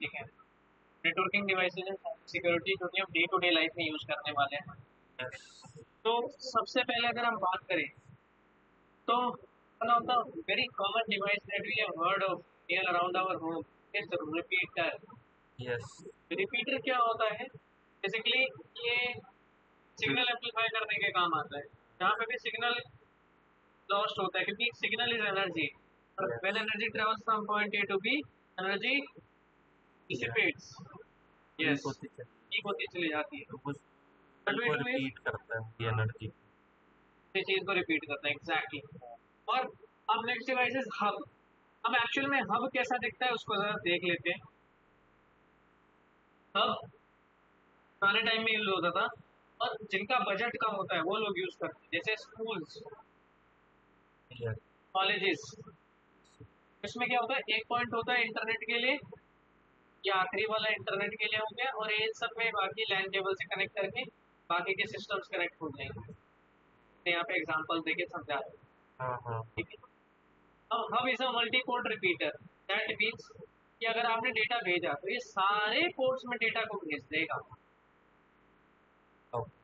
ठीक है। Networking devices and security जो कि हम डे टू डे लाइफ में यूज करने वाले हैं। yes, तो सबसे पहले अगर हम बात करें तो one of the very common device that we have heard of here around our home is the repeater. yes, repeater क्या होता है? बेसिकली ये सिग्नल एम्पलीफाई करने के काम आता है। जहाँ पे भी सिग्नल लॉस्ट होता है, क्योंकि सिग्नल इज एनर्जी, और when yes, energy travels from point A to B, energy yeah, dissipates. Leak yes, होती चली हीट होती चली जाती है। तो वो बट साइकिल वी को डू इज, रिपीट करता है ये हाँ, एनर्जी। इस चीज को रिपीट करता है एग्जैक्टली और अब नेक्स्ट डिवाइस इज हब। अब एक्चुअल में हब कैसा दिखता है उसको जरा देख लेते हैं। हब पुराने टाइम में यूज होता था, और जिनका बजट कम होता है वो लोग यूज करते हैं, जैसे स्कूल्स, yes, कॉलेजेस। इसमें क्या होता है, एक पॉइंट होता है इंटरनेट के लिए, या आखिरी वाला इंटरनेट के लिए हो गया, और इन सब में बाकी लैन केबल से कनेक्ट करके बाकी के सिस्टम्स कनेक्ट हो जाएंगे। तो यहाँ पे एग्जांपल देके समझा रहे हैं, हाँ हाँ ठीक है। अब hub is a multi port repeater. That means कि अगर आपने डेटा भेजा तो ये सारे पोर्ट्स में डेटा को भेज देगा,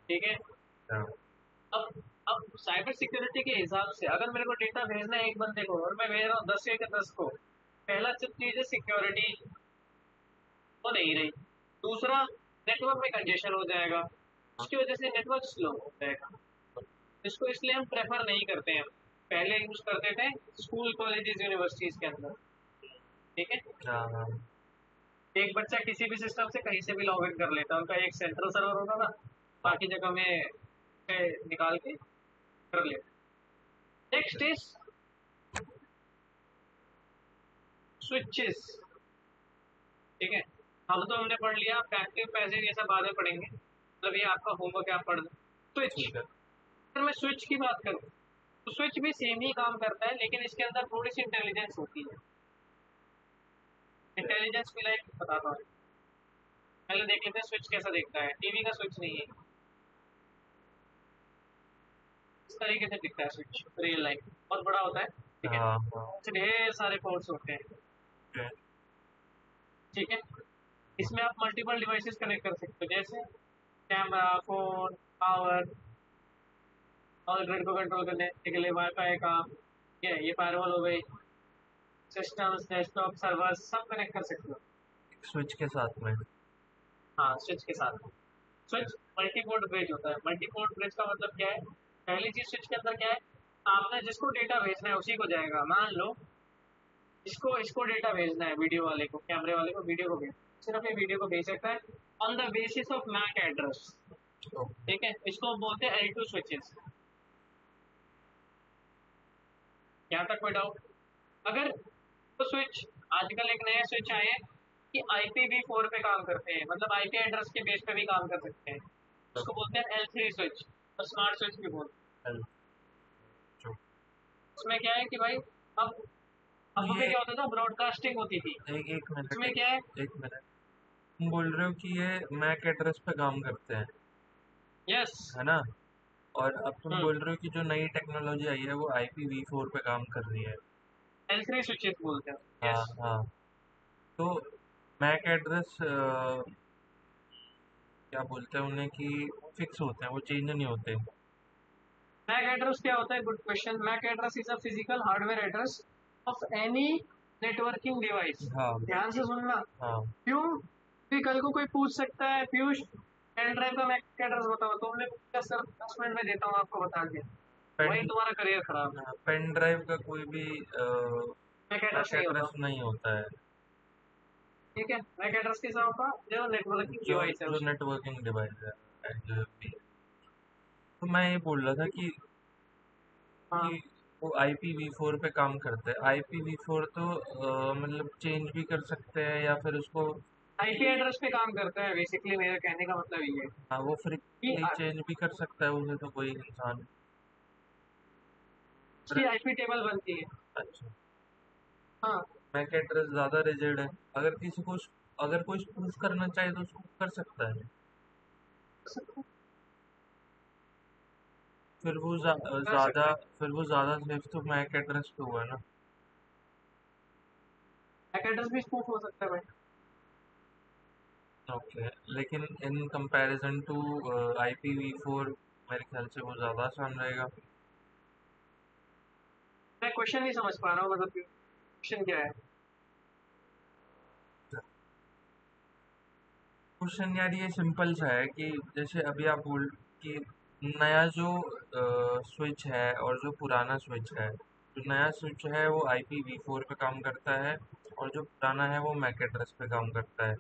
ठीक है। हाँ अब साइबर सिक्योरिटी के हिसाब से अगर मेरे को डेटा भेजना है एक बंदे को और मैं भेज रहा हूँ 10 के 10 को, पहला चीज है सिक्योरिटी, वो नहीं रही। दूसरा, नेटवर्क में कंजेशन हो जाएगा, उसकी वजह से नेटवर्क स्लो हो जाएगा। इसको इसलिए हम प्रेफर नहीं करते हैं। पहले यूज करते थे स्कूल कॉलेजेस यूनिवर्सिटीज के अंदर, ठीक है। हाँ हाँ एक बच्चा किसी भी सिस्टम से कहीं से भी लॉग इन कर लेता, उनका एक सेंट्रल सर्वर होता था, हाँ बाकी जगह में निकाल के कर लेते। नेक्स्ट इज स्विचेस, ठीक है। हम तो हमने पढ़ लिया, पैसिव पैसिव ये सब बाद में पढ़ेंगे, मतलब ये आपका होमवर्क है, आप पढ़ लो। स्विच, ठीक है। अगर मैं स्विच की बात करूँ तो स्विच भी सेम ही काम करता है, लेकिन इसके अंदर थोड़ी सी इंटेलिजेंस होती है। इंटेलिजेंस भी लाइक बताता हूँ। पहले देख लेते हैं स्विच कैसा दिखता है। टीवी का स्विच नहीं है, इस तरीके से दिखता है स्विच रियल लाइफ, बहुत बड़ा होता है, ठीक है। हाँ हाँ ढेर सारे पोर्ट्स होते हैं, okay, ठीक है। इसमें आप मल्टीपल डिवाइसेस कनेक्ट कर सकते हो, जैसे कैमरा, फोन, पावर, और ग्रिड को कंट्रोल करने के लिए वाईफाई का, ये फायरवॉल हो गई, सिस्टम्स, डेस्कटॉप, सर्वर्स सब कनेक्ट कर सकते हो। स्विच के साथ में। हाँ, स्विच के साथ। स्विच मल्टी पोर्ट ब्रिज होता है। मल्टी पोर्ट ब्रिज का मतलब क्या है? पहली चीज स्विच के अंदर क्या है, आपने जिसको डेटा भेजना है उसी को जाएगा। मान लो इसको इसको डेटा भेजना है, वीडियो वाले को, कैमरे वाले को वीडियो को भेज, सिर्फ ये वीडियो को भेज सकता है on the basis of MAC address, okay. ठीक है। इसको बोलते हैं L2 स्विचेस। यहाँ तक कोई डाउट? अगर तो स्विच, आजकल एक नया स्विच आए हैं कि IPv4 पे काम करते हैं, मतलब आईपी एड्रेस के बेस पे भी काम कर सकते हैं। उसको बोलते हैं L3 स्विच, और स्मार्ट स्विच भी बोलते हैं। उसमें क्या है कि भाई, अब तो अब पे ये क्या होता था, ब्रॉडकास्टिंग होती थी। एक एक मिनट इसमें क्या है, एक मिनट तुम बोल रहे हो कि ये मैक एड्रेस पे काम करते हैं, यस, है ना? और अब तुम हम्म, बोल रहे हो कि जो नई टेक्नोलॉजी आई है वो IPv4 पे काम कर रही है। L3 स्विचेस बोलते हैं, हाँ यस। हाँ। तो मैक एड्रेस क्या बोलते हैं उन्हें कि फिक्स होते हैं, वो चेंज नहीं होते। मैक एड्रेस क्या होता है? Good question. MAC address is a physical hardware address of any networking device. हाँ ध्यान से सुनना। हाँ क्यों? कि कल को कोई पूछ सकता है, पीयूष पेन ड्राइव का मैक एड्रेस बताओ, तो हमने पूछा सर 10 मिनट में देता हूँ आपको, बता दिया, पेन वही तुम्हारा करियर खराब। पेन ड्राइव का कोई भी मैक एड्रेस मैक नहीं होता, एड्रेस नहीं होता है। ठीक है। मैक एड्रेस किस होता, जो नेटवर्किंग जो डिवाइस है जो उसका। नेटवर्किंग डिवाइस है। तो मैं ये बोल रहा था कि हाँ, वो IPv4 पे काम करते हैं। IPv4 तो मतलब चेंज भी कर सकते हैं या फिर उसको आईपी एड्रेस पे काम करता है बेसिकली, मेरा कहने का मतलब ये है हाँ वो कि फ्रीली चेंज भी कर सकता है उसे तो कोई इंसान। पर उसकी आईपी टेबल बनती है। अच्छा, हाँ, मैक एड्रेस ज़्यादा रिजिड है। अगर किसी को अगर कोई स्पूफ करना चाहे तो उसको कर सकता है। फिर वो कर ज़्यादा सकता है। फिर वो ज़्यादा सेफ तो मैक एड्रेस पे हुआ ना। मैक एड्रेस भी स्पूफ हो सकता है भाई। ओके, लेकिन इन कंपैरिजन टू IPv4 मेरे ख्याल से वो ज़्यादा आसान रहेगा। मैं क्वेश्चन नहीं समझ पा रहा हूँ, मतलब क्वेश्चन क्या है? क्वेश्चन यार ये सिंपल सा है कि जैसे अभी आप बोल कि नया जो स्विच है और जो पुराना स्विच है, जो नया स्विच है वो IPv4 पे काम करता है और जो पुराना है वो मैक एड्रेस पे काम करता है।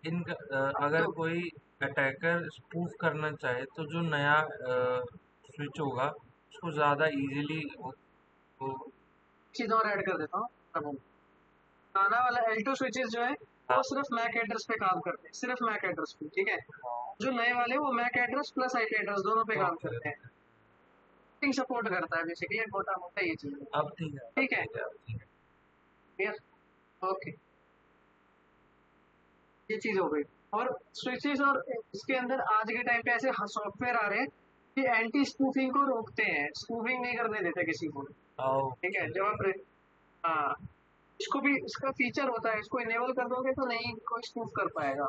अगर तो कोई अटैकर स्पूफ करना चाहे तो जो नया स्विच होगा उसको ज़्यादा इजीली वो चीज और ऐड कर देता हूँ। अब पुराना वाला L2 स्विचेस जो है वो हाँ, सिर्फ मैक एड्रेस पे काम करते हैं, सिर्फ मैक एड्रेस पे, ठीक है। जो नए वाले वो MAC address plus IP address दोनों पे काम ओके, करते हैं। सपोर्ट करता है बेसिकली, मोटा मोटा ये चीज है। अब ठीक है, अब ठीक है, ठीक है, अब ठीक है। क्लियर, ओके, ये चीज हो गई। और स्विचेस और इसके अंदर आज के टाइम पे ऐसे सॉफ्टवेयर आ रहे हैं कि एंटी स्पूफिंग को रोकते हैं, स्पूफिंग नहीं करने देते किसी को। ठीक है, ओके, जब आप हाँ, इसको भी इसका फीचर होता है, इसको इनेबल कर दोगे तो नहीं कोई स्पूफ कर पाएगा।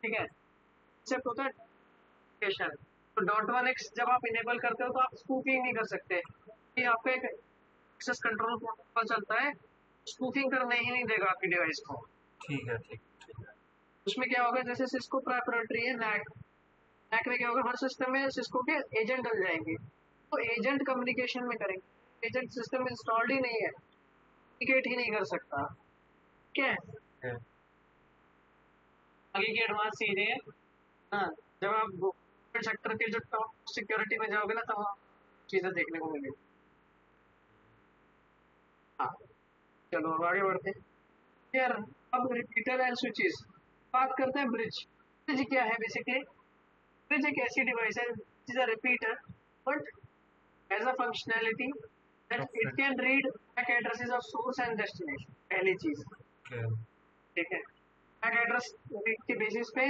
ठीक है, एक्सेप्ट होता है notification। तो .1x जब आप इनेबल करते हो तो आप स्पूफिंग नहीं कर सकते, ये आपका एक एक्सेस कंट्रोल प्रोटोकॉल चलता है, स्पूफिंग करने ही नहीं देगा आपकी डिवाइस को। ठीक है, ठीक है। उसमें क्या होगा, जैसे सिस्को प्रोप्राइटरी है नैक, नैक में क्या होगा, हर सिस्टम में सिस्को के एजेंट डल जाएंगे, तो एजेंट कम्युनिकेशन में करेंगे। एजेंट सिस्टम में इंस्टॉल्ड ही नहीं है, कम्युनिकेट ही नहीं कर सकता। ठीक है, है। आगे की एडवांस चीजें हैं। हाँ, जब आप गवर्नमेंट सेक्टर के जो टॉप सिक्योरिटी में जाओगे ना तब चीजें देखने को मिलेगी। हाँ, चलो अब आगे बढ़ते हैं। यार, अब रिपीटर एंड स्विचेस, बात करते हैं ब्रिज। ब्रिज क्या है बेसिकली? ब्रिज एक ऐसी डिवाइस है is a repeater but as a functionality that okay, it can read back addresses of source and destination, पहली चीज। ओके। ठीक है, बैक एड्रेस के बेसिस पे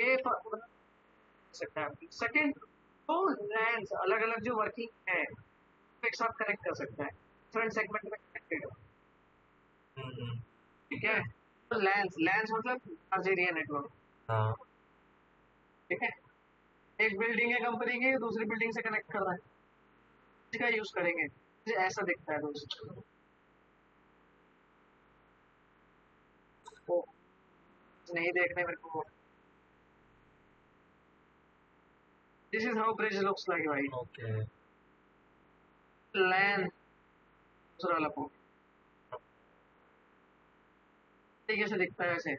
ये सकता है। सेकंड, तो लैंस अलग अलग जो वर्किंग है एक साथ कनेक्ट कर सकता है, डिफरेंट सेगमेंट में कनेक्टेड है। हम्म, ठीक है, तो लैंस लैंस मतलब लार्ज एरिया नेटवर्क। हाँ, ठीक है, एक बिल्डिंग है कंपनी की, दूसरी बिल्डिंग से कनेक्ट कर रहा है, इसका यूज करेंगे, ऐसा दिखता है दोस्तों। वो नहीं देखने मेरे को, this is how bridge looks like भाई। ओके, लैन दूसरा वाला पोर्ट तरीके से दिखता है वैसे,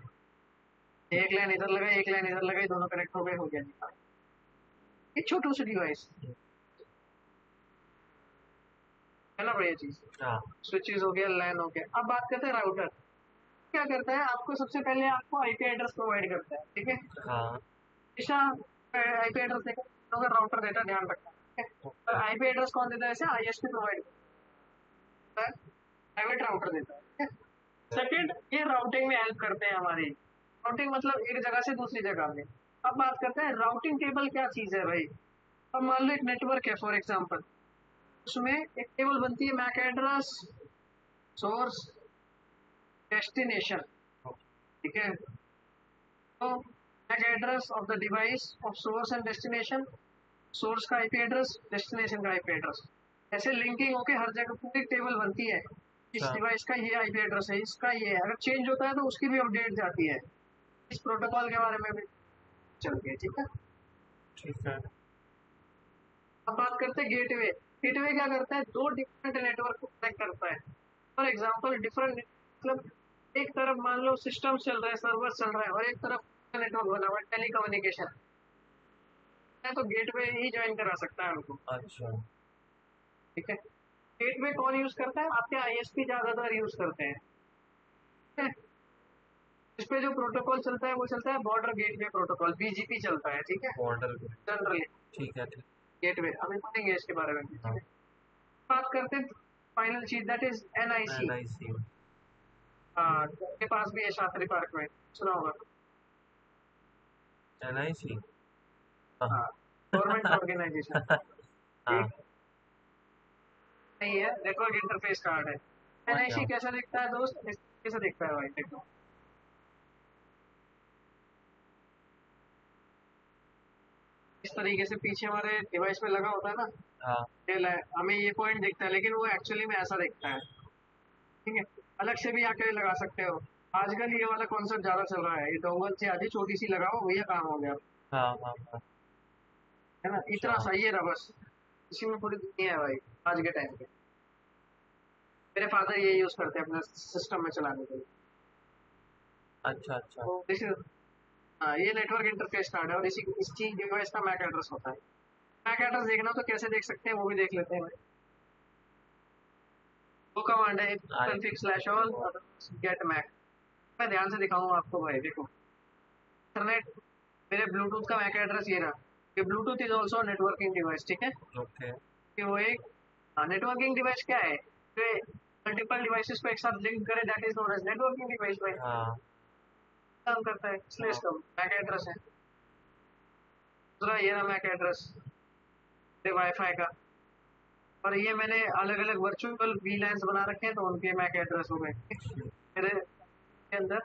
एक लाइन इधर लगाई एक लाइन इधर लगाई, दोनों कनेक्ट हो गए, हो गया। ये छोटू सी डिवाइस है ना, बढ़िया चीज। हाँ, स्विचेस हो गया, लैन हो गया। अब बात करते हैं राउटर। क्या करता है, आपको सबसे पहले आपको आईपी एड्रेस प्रोवाइड करता है। ठीक है, हाँ, हमेशा आईपी एड्रेस देकर तो अगर राउटर देता है, ध्यान रखना। ठीक है, ओके, और आईपी एड्रेस कौन देता है, ऐसे आईएसपी प्रोवाइड करता है, प्राइवेट राउटर देता है। ठीक है, सेकंड, ये राउटिंग में हेल्प करते हैं हमारी। राउटिंग मतलब एक जगह से दूसरी जगह में। अब बात करते हैं राउटिंग टेबल क्या चीज है भाई। अब मान लो एक नेटवर्क है फॉर एग्जांपल, उसमें एक टेबल बनती है, मैक एड्रेस, सोर्स, डेस्टिनेशन। ठीक है, तो MAC address of the device of source and destination, source का आईपी एड्रेस, डेस्टिनेशन का आईपी एड्रेस, ऐसे लिंकिंग होके हर जगह पूरी टेबल बनती है। इस अच्छा, डिवाइस का ये आईपी एड्रेस है, इसका ये है, अगर चेंज होता है तो उसकी भी अपडेट जाती है। इस प्रोटोकॉल के बारे में भी चलती है। ठीक है, ठीक है, अब बात करते हैं गेटवे। गेटवे क्या करता है, दो डिफरेंट नेटवर्क को कनेक्ट करता है। फॉर एग्जांपल डिफरेंट, मतलब एक तरफ मान लो सिस्टम चल रहा है, सर्वर चल रहा है, और एक तरफ नेटवर्क बना हुआ है, टेलीकम्युनिकेशन है, तो गेटवे ही ज्वाइन करा सकता है उनको। अच्छा, ठीक है, गेटवे कौन यूज करता है, आपके आईएसपी ज्यादातर यूज करते हैं। ठीक है, इस पे जो प्रोटोकॉल चलता है वो चलता है बॉर्डर गेटवे प्रोटोकॉल, बीजीपी चलता है। ठीक है, बॉर्डर, जनरली ठीक है, ठीक, गेटवे, अभी पढ़ेंगे इसके बारे में। ठीक हाँ, है, बात करते हैं फाइनल चीज, दैट इज एनआईसी। NIC, हाँ, के पास भी है शास्त्री पार्क में, सुना होगा। NIC, हाँ, हाँ, गवर्नमेंट ऑर्गेनाइजेशन। हाँ, ठीक नहीं है, नेटवर्क इंटरफेस कार्ड है। और क्या, एनआईसी कैसा दिखता है दोस्त, कैसे दिखता है भाई, देखो। इस तरीके से पीछे हमारे डिवाइस में लगा होता है ना, हाँ हमें ये पॉइंट दिखता है, लेकिन वो एक्चुअली में ऐसा दिखता है। ठीक है, अलग से भी आके लगा सकते हो। आजकल ये वाला कॉन्सेप्ट ज्यादा चल रहा है, ये डोंगल से आधी छोटी सी लगाओ, भैया काम हो गया। हाँ हाँ हाँ। है ना, अच्छा इतना सही है रहा बस। इसी में पूरी दुनिया है भाई आज के टाइम पे। मेरे फादर ये यूज करते हैं अपने सिस्टम में चलाने के लिए। अच्छा अच्छा। तो दिस इज, हाँ, ये नेटवर्क इंटरफेस कार्ड है और इस चीज डिवाइस का मैक एड्रेस होता है। मैक एड्रेस देखना तो कैसे देख सकते हैं वो भी देख लेते हैं भाई। वो कमांड है I config slash all get mac. मैं ध्यान से दिखाऊंगा आपको भाई, देखो इंटरनेट, मेरे ब्लूटूथ का मैक एड्रेस ये रहा। ये Bluetooth is also networking device, ठीक है। ओके। कि वो एक नेटवर्किंग डिवाइस क्या है, जो मल्टीपल डिवाइसेस को एक साथ लिंक करे, that is known as networking device भाई। हाँ काम करता है, इसलिए हाँ। इसका मैक एड्रेस है। दूसरा ये रहा मैक एड्रेस वाईफाई का। और ये मैंने अलग अलग वर्चुअल वीलैंस बना रखे हैं, तो उनके मैक एड्रेस हो गए मेरे के अंदर।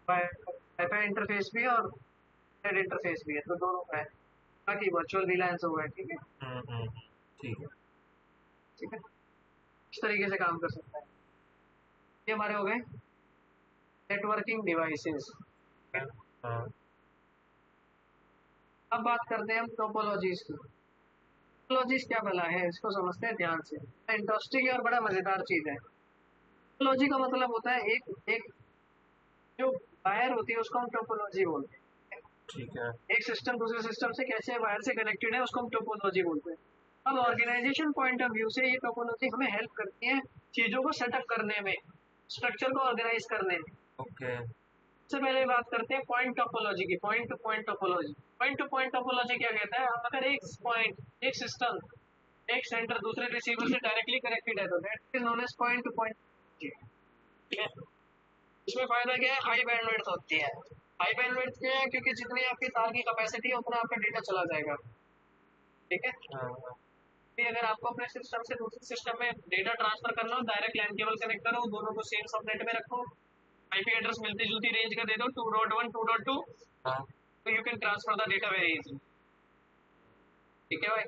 वाईफाई इंटरफेस भी है और नेट इंटरफेस भी है, तो दोनों का है। बाकी वर्चुअल वीलैंस हो गए, ठीक है। हम्म। ठीक है। ठीक है, इस तरीके से काम कर सकता है। ये हमारे हो गए नेटवर्किंग डिवाइसेस। हाँ अब बात करते हैं हम टोपोलॉजीज की। टोपोलॉजीज क्या भला है, इसको समझते हैं ध्यान से। इंटरेस्टिंग और बड़ा मजेदार चीज है। टोपोलॉजी का मतलब होता है एक एक जो वायर होती है उसको हम टोपोलॉजी बोलते हैं। ठीक है। एक सिस्टम दूसरे सिस्टम से कैसे वायर से कनेक्टेड है उसको हम टोपोलॉजी बोलते हैं। अब ऑर्गेनाइजेशन पॉइंट ऑफ व्यू से ये टोपोलॉजी हमें हेल्प करती है चीजों को सेटअप करने में, स्ट्रक्चर को ऑर्गेनाइज करने में। ओके। सबसे पहले बात करते हैं पॉइंट टोपोलॉजी की। पॉइंट टू पॉइंट टोपोलॉजी क्या कहता है, अगर एक पॉइंट, एक सिस्टम, एक सेंटर दूसरे रिसीवर से डायरेक्टली कनेक्टेड है तो that is known as point to point. ठीक है, इसमें फायदा क्या है, हाई बैंडविड्थ होती है। हाई बैंडविड्थ क्या है, क्योंकि जितनी आपकी तार की कैपेसिटी है उतना आपका डेटा चला जाएगा। ठीक है, हाँ हाँ। कि अगर आपको अपने सिस्टम से दूसरे सिस्टम में डेटा ट्रांसफर करना हो, डायरेक्ट लैन केबल कनेक्ट करो, दोनों को सेम सबनेट में रखो, आईपी एड्रेस मिलती जुलती रेंज का दे दो, 2.1 2.2, हाँ। तो you can transfer the data very easy. ठीक है भाई,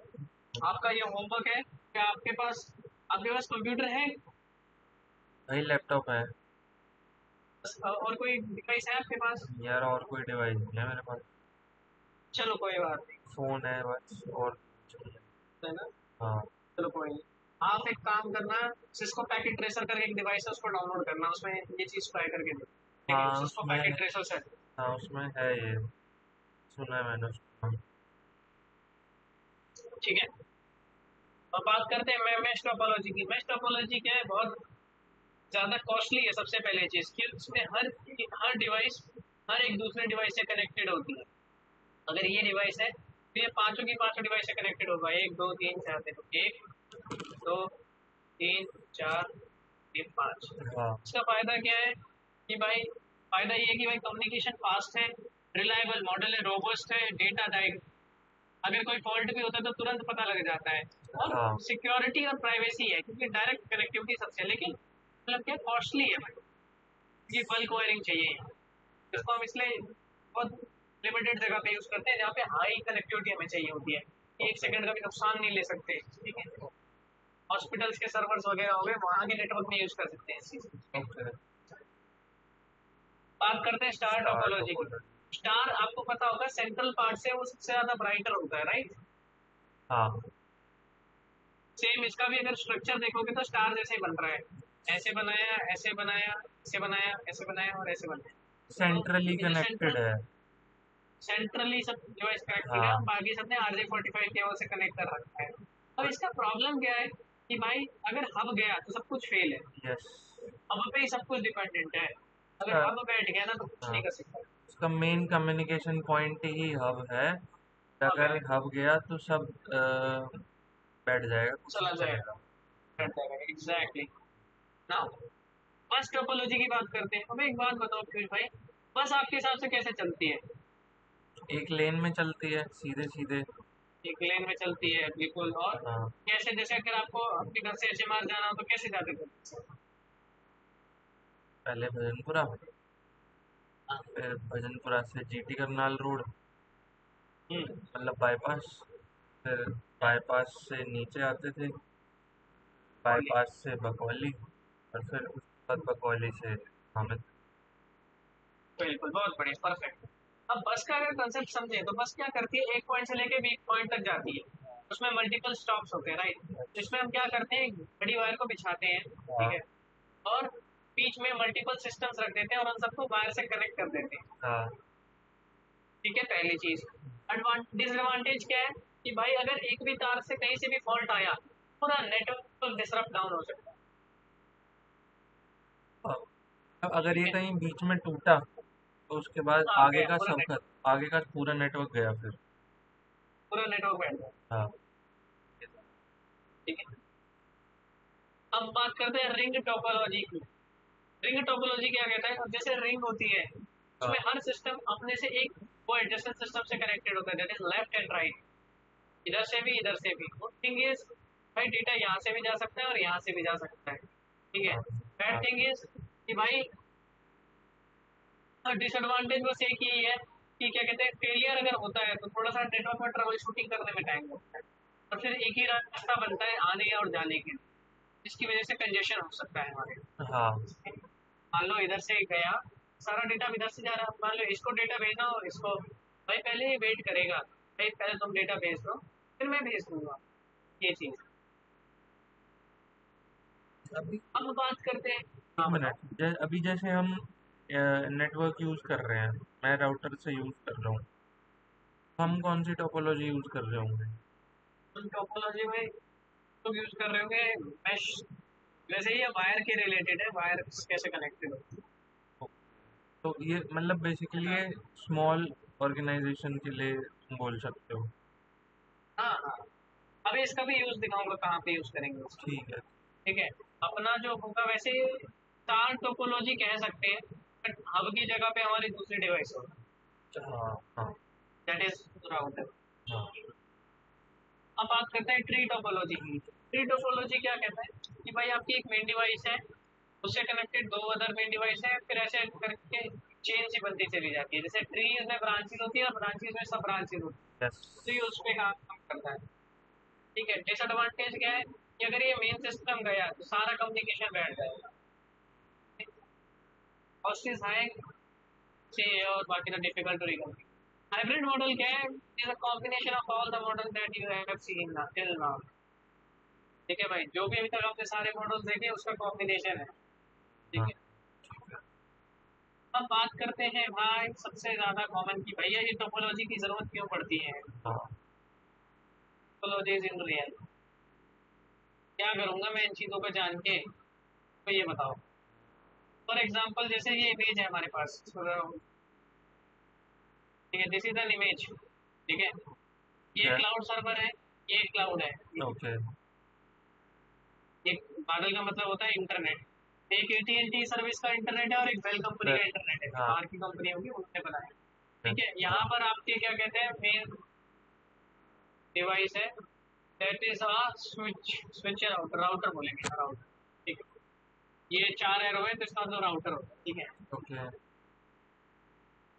आपका ये होमवर्क है कि आपके पास कंप्यूटर है भाई लैपटॉप है। और कोई डिवाइस है आपके पास। यार और कोई डिवाइस नहीं है मेरे पास। चलो कोई बात नहीं, फोन है बस और कुछ नहीं है। है ना। हाँ। चलो कोई नहीं, आप एक काम करना, सिस्को पैकेट ट्रेसर करके एक डिवाइस है, उसको डाउनलोड करना, उसमें ये चीज ट्राई करके देखो। लेकिन हाँ सिस्को उसमें। पैकेट ट्रेसर से, हाँ उसमें है ये। सुना है मैंने उसका नाम। ठीक है। और बात करते हैं मैश टोपोलॉजी की। मैश टोपोलॉजी क्या है, बहुत ज्यादा कॉस्टली है। सबसे पहले चीज कि उसमें हर डिवाइस हर एक दूसरे डिवाइस से कनेक्टेड होती है। अगर ये डिवाइस है तो ये पांचों की पांचों डिवाइस से कनेक्टेड होगा, एक दो तीन चार, देखो एक दो तीन चार, ये पांच। हाँ इसका फायदा क्या है कि भाई, फायदा ये है कि भाई कम्युनिकेशन फास्ट है, रिलायबल मॉडल है, रोबस्ट है, डेटा डाइट, अगर कोई फॉल्ट भी होता है तो तुरंत पता लग जाता है। और हाँ। सिक्योरिटी और प्राइवेसी है, क्योंकि डायरेक्ट कनेक्टिविटी सबसे है, लेकिन मतलब क्या कॉस्टली है भाई, क्योंकि बल्क वायरिंग चाहिए यहाँ। इसको हम इसलिए बहुत लिमिटेड जगह पे यूज करते हैं जहाँ पे हाई कनेक्टिविटी हमें चाहिए होती है, एक ओके सेकंड का भी नुकसान नहीं ले सकते। ठीक है, हॉस्पिटल्स के सर्वर्स वगैरह हो गए, वहाँ के नेटवर्क में यूज कर सकते हैं इस चीज को। ओके। बात करते हैं स्टार स्टार टोपोलॉजी की। टोपोलॉजी। स्टार आपको पता होगा सेंट्रल पार्ट से वो सबसे ज्यादा ब्राइटर होता है, राइट। हाँ। सेम इसका भी अगर स्ट्रक्चर देखोगे तो स्टार जैसे ही बन रहा है, ऐसे बनाया ऐसे बनाया ऐसे बनाया ऐसे बनाया और ऐसे बनाया। तो सेंट्रली ये जो कनेक्टेड है। सेंट्रली सब डिवाइस कनेक्टेड है, हाँ। बाकी सबने RJ45 केबल से कनेक्ट कर रखा है। अब इसका प्रॉब्लम क्या है कि भाई अगर हब गया तो सब कुछ फेल है। यस। हब पे ही सब कुछ डिपेंडेंट है, अगर उसका। हब बैठ गया ना तो कुछ हाँ नहीं कर सकता। उसका मेन कम्युनिकेशन पॉइंट ही हब है। हब है, अगर हब गया तो सब बैठ जाएगा, कुछ चला नहीं जाएगा, चलेगा। बैठ जाएगा, एग्जैक्टली। नाउ बस टोपोलॉजी की बात करते हैं। अब एक बात बताओ फिर भाई, बस आपके हिसाब से कैसे चलती है। एक लेन में चलती है सीधे सीधे। एक लेन में चलती है बिल्कुल, और हाँ। कैसे, जैसे अगर आपको अपने घर से HMR जाना हो तो कैसे जाते थे। पहले भजनपुरा, हाँ, फिर भजनपुरा से GT करनाल रोड, हम्म। मतलब बाईपास, फिर बाईपास से नीचे आते थे, बोलिए। बाईपास से बकौली, और फिर उसके बाद बकौली से हामिद। बिल्कुल, बहुत बढ़िया, परफेक्ट। अब बस का अगर कंसेप्ट समझे तो बस क्या करती है, एक पॉइंट से लेके बी पॉइंट तक जाती है। उसमें मल्टीपल स्टॉप्स होते हैं, राइट। जिसमें हम क्या करते हैं, बड़ी वायर को बिछाते हैं, ठीक हाँ है, और बीच में मल्टीपल सिस्टम्स रख देते हैं और उन सबको वायर से कनेक्ट कर देते हैं। हाँ ठीक है, पहली चीज। डिसएडवांटेज क्या है कि भाई अगर एक भी तार से कहीं से भी फॉल्ट आया, पूरा नेटवर्क डिसरप्ट डाउन हो सकता है। हाँ। अब अगर ठीक ये है, कहीं बीच में टूटा तो उसके बाद आ आगे गया का पूरा सफर, नेटवर्क, आगे का पूरा नेटवर्क गया फिर। पूरा नेटवर्क बैठ गया। हाँ ठीक है, अब बात करते हैं रिंग टोपोलॉजी की। रिंग टोपोलॉजी क्या कहता है, अब जैसे रिंग होती है, हाँ उसमें हर सिस्टम अपने से एक वो एडजेसेंट सिस्टम से कनेक्टेड होता है, that is left and right. इधर से भी, इधर से भी। गुड थिंग इज भाई डेटा यहाँ से भी जा सकता है और यहाँ से भी जा सकता है। ठीक है। हाँ बैड हाँ थिंग इज कि भाई डिसएडवांटेज बस एक ही है कि क्या कहते हैं, फेलियर अगर होता है तो थोड़ा सा नेटवर्क में ट्रबल शूटिंग करने में टाइम लगता है, और फिर एक ही रास्ता बनता है आने और जाने के लिए, जिसकी वजह से कंजेशन हो सकता है हमारे। हाँ मान लो इधर से गया, सारा डेटा इधर से जा रहा है, मान लो इसको डेटा भेजना हो, इसको भाई पहले ही वेट करेगा, भाई पहले तुम डेटा भेज दो, फिर मैं भेज दूंगा, ये चीज। अभी अब बात करते हैं। एक हाँ मिनट, बताओ। अभी जैसे हम नेटवर्क यूज कर रहे हैं, मैं राउटर से यूज कर रहा हूँ, हम कौन सी टोपोलॉजी यूज कर रहे होंगे? तुम टोपोलॉजी में तुम यूज कर रहे होंगे मैश, वैसे ही वायर के रिलेटेड है, वायर कैसे कनेक्टेड होती है। तो ये मतलब बेसिकली हाँ ये स्मॉल ऑर्गेनाइजेशन के लिए तुम बोल सकते हो। हाँ हाँ। अभी इसका भी यूज दिखाऊंगा कहाँ पे यूज करेंगे इसको। ठीक है। ठीक है, अपना जो होगा वैसे चार टोपोलॉजी कह सकते हैं, बट हब की जगह पे हमारी दूसरी डिवाइस होगी, हाँ हाँ दैट इज राउटर। हाँ। अब बात करते हैं ट्री टोपोलॉजी। ट्री टोपोलॉजी क्या कहता है कि भाई आपकी एक मेन डिवाइस है, उससे कनेक्टेड दो अदर मेन डिवाइस है, फिर ऐसे करके चेन सी बनती चली जाती है, जैसे ट्रीज में ब्रांचेस होती है और ब्रांचेस में सब ब्रांचेस होती यस। है, ट्री उस पे काम करता है। ठीक है, डिसएडवांटेज क्या है कि अगर ये मेन सिस्टम गया तो सारा कम्युनिकेशन बैठ जाएगा, कॉस्ट इज हाई से, और बाकी तो difficult to recover. Hybrid model क्या है, is a combination of all the model that you have seen till now. ठीक है भाई, जो भी अभी तक आपने सारे मॉडल्स देखे उसका कॉम्बिनेशन है। ठीक हाँ है। अब बात करते हैं भाई सबसे ज्यादा कॉमन की, भैया ये टोपोलॉजी की जरूरत क्यों पड़ती है, हाँ टोपोलॉजीज इन रियल। क्या करूंगा मैं इन चीजों को जान के, तो ये बताओ। फॉर एग्जाम्पल जैसे ये इमेज है हमारे पास, ठीक है, दिस इज एन इमेज। ठीक है, ये क्या? क्लाउड सर्वर है, ये क्लाउड है। ओके। एक बादल का मतलब होता है इंटरनेट। एक एटीएनटी सर्विस का इंटरनेट है और एक बेल कंपनी का इंटरनेट है, हाँ बाहर की कंपनी होगी उन्होंने बनाया। हाँ ठीक है, यहाँ पर आपके क्या कहते हैं, मेन डिवाइस है, that is a switch, switch router, router बोलेंगे, राउटर। ठीक है, ये चार एरो है तो इसका मतलब राउटर होता है। ठीक है, ओके।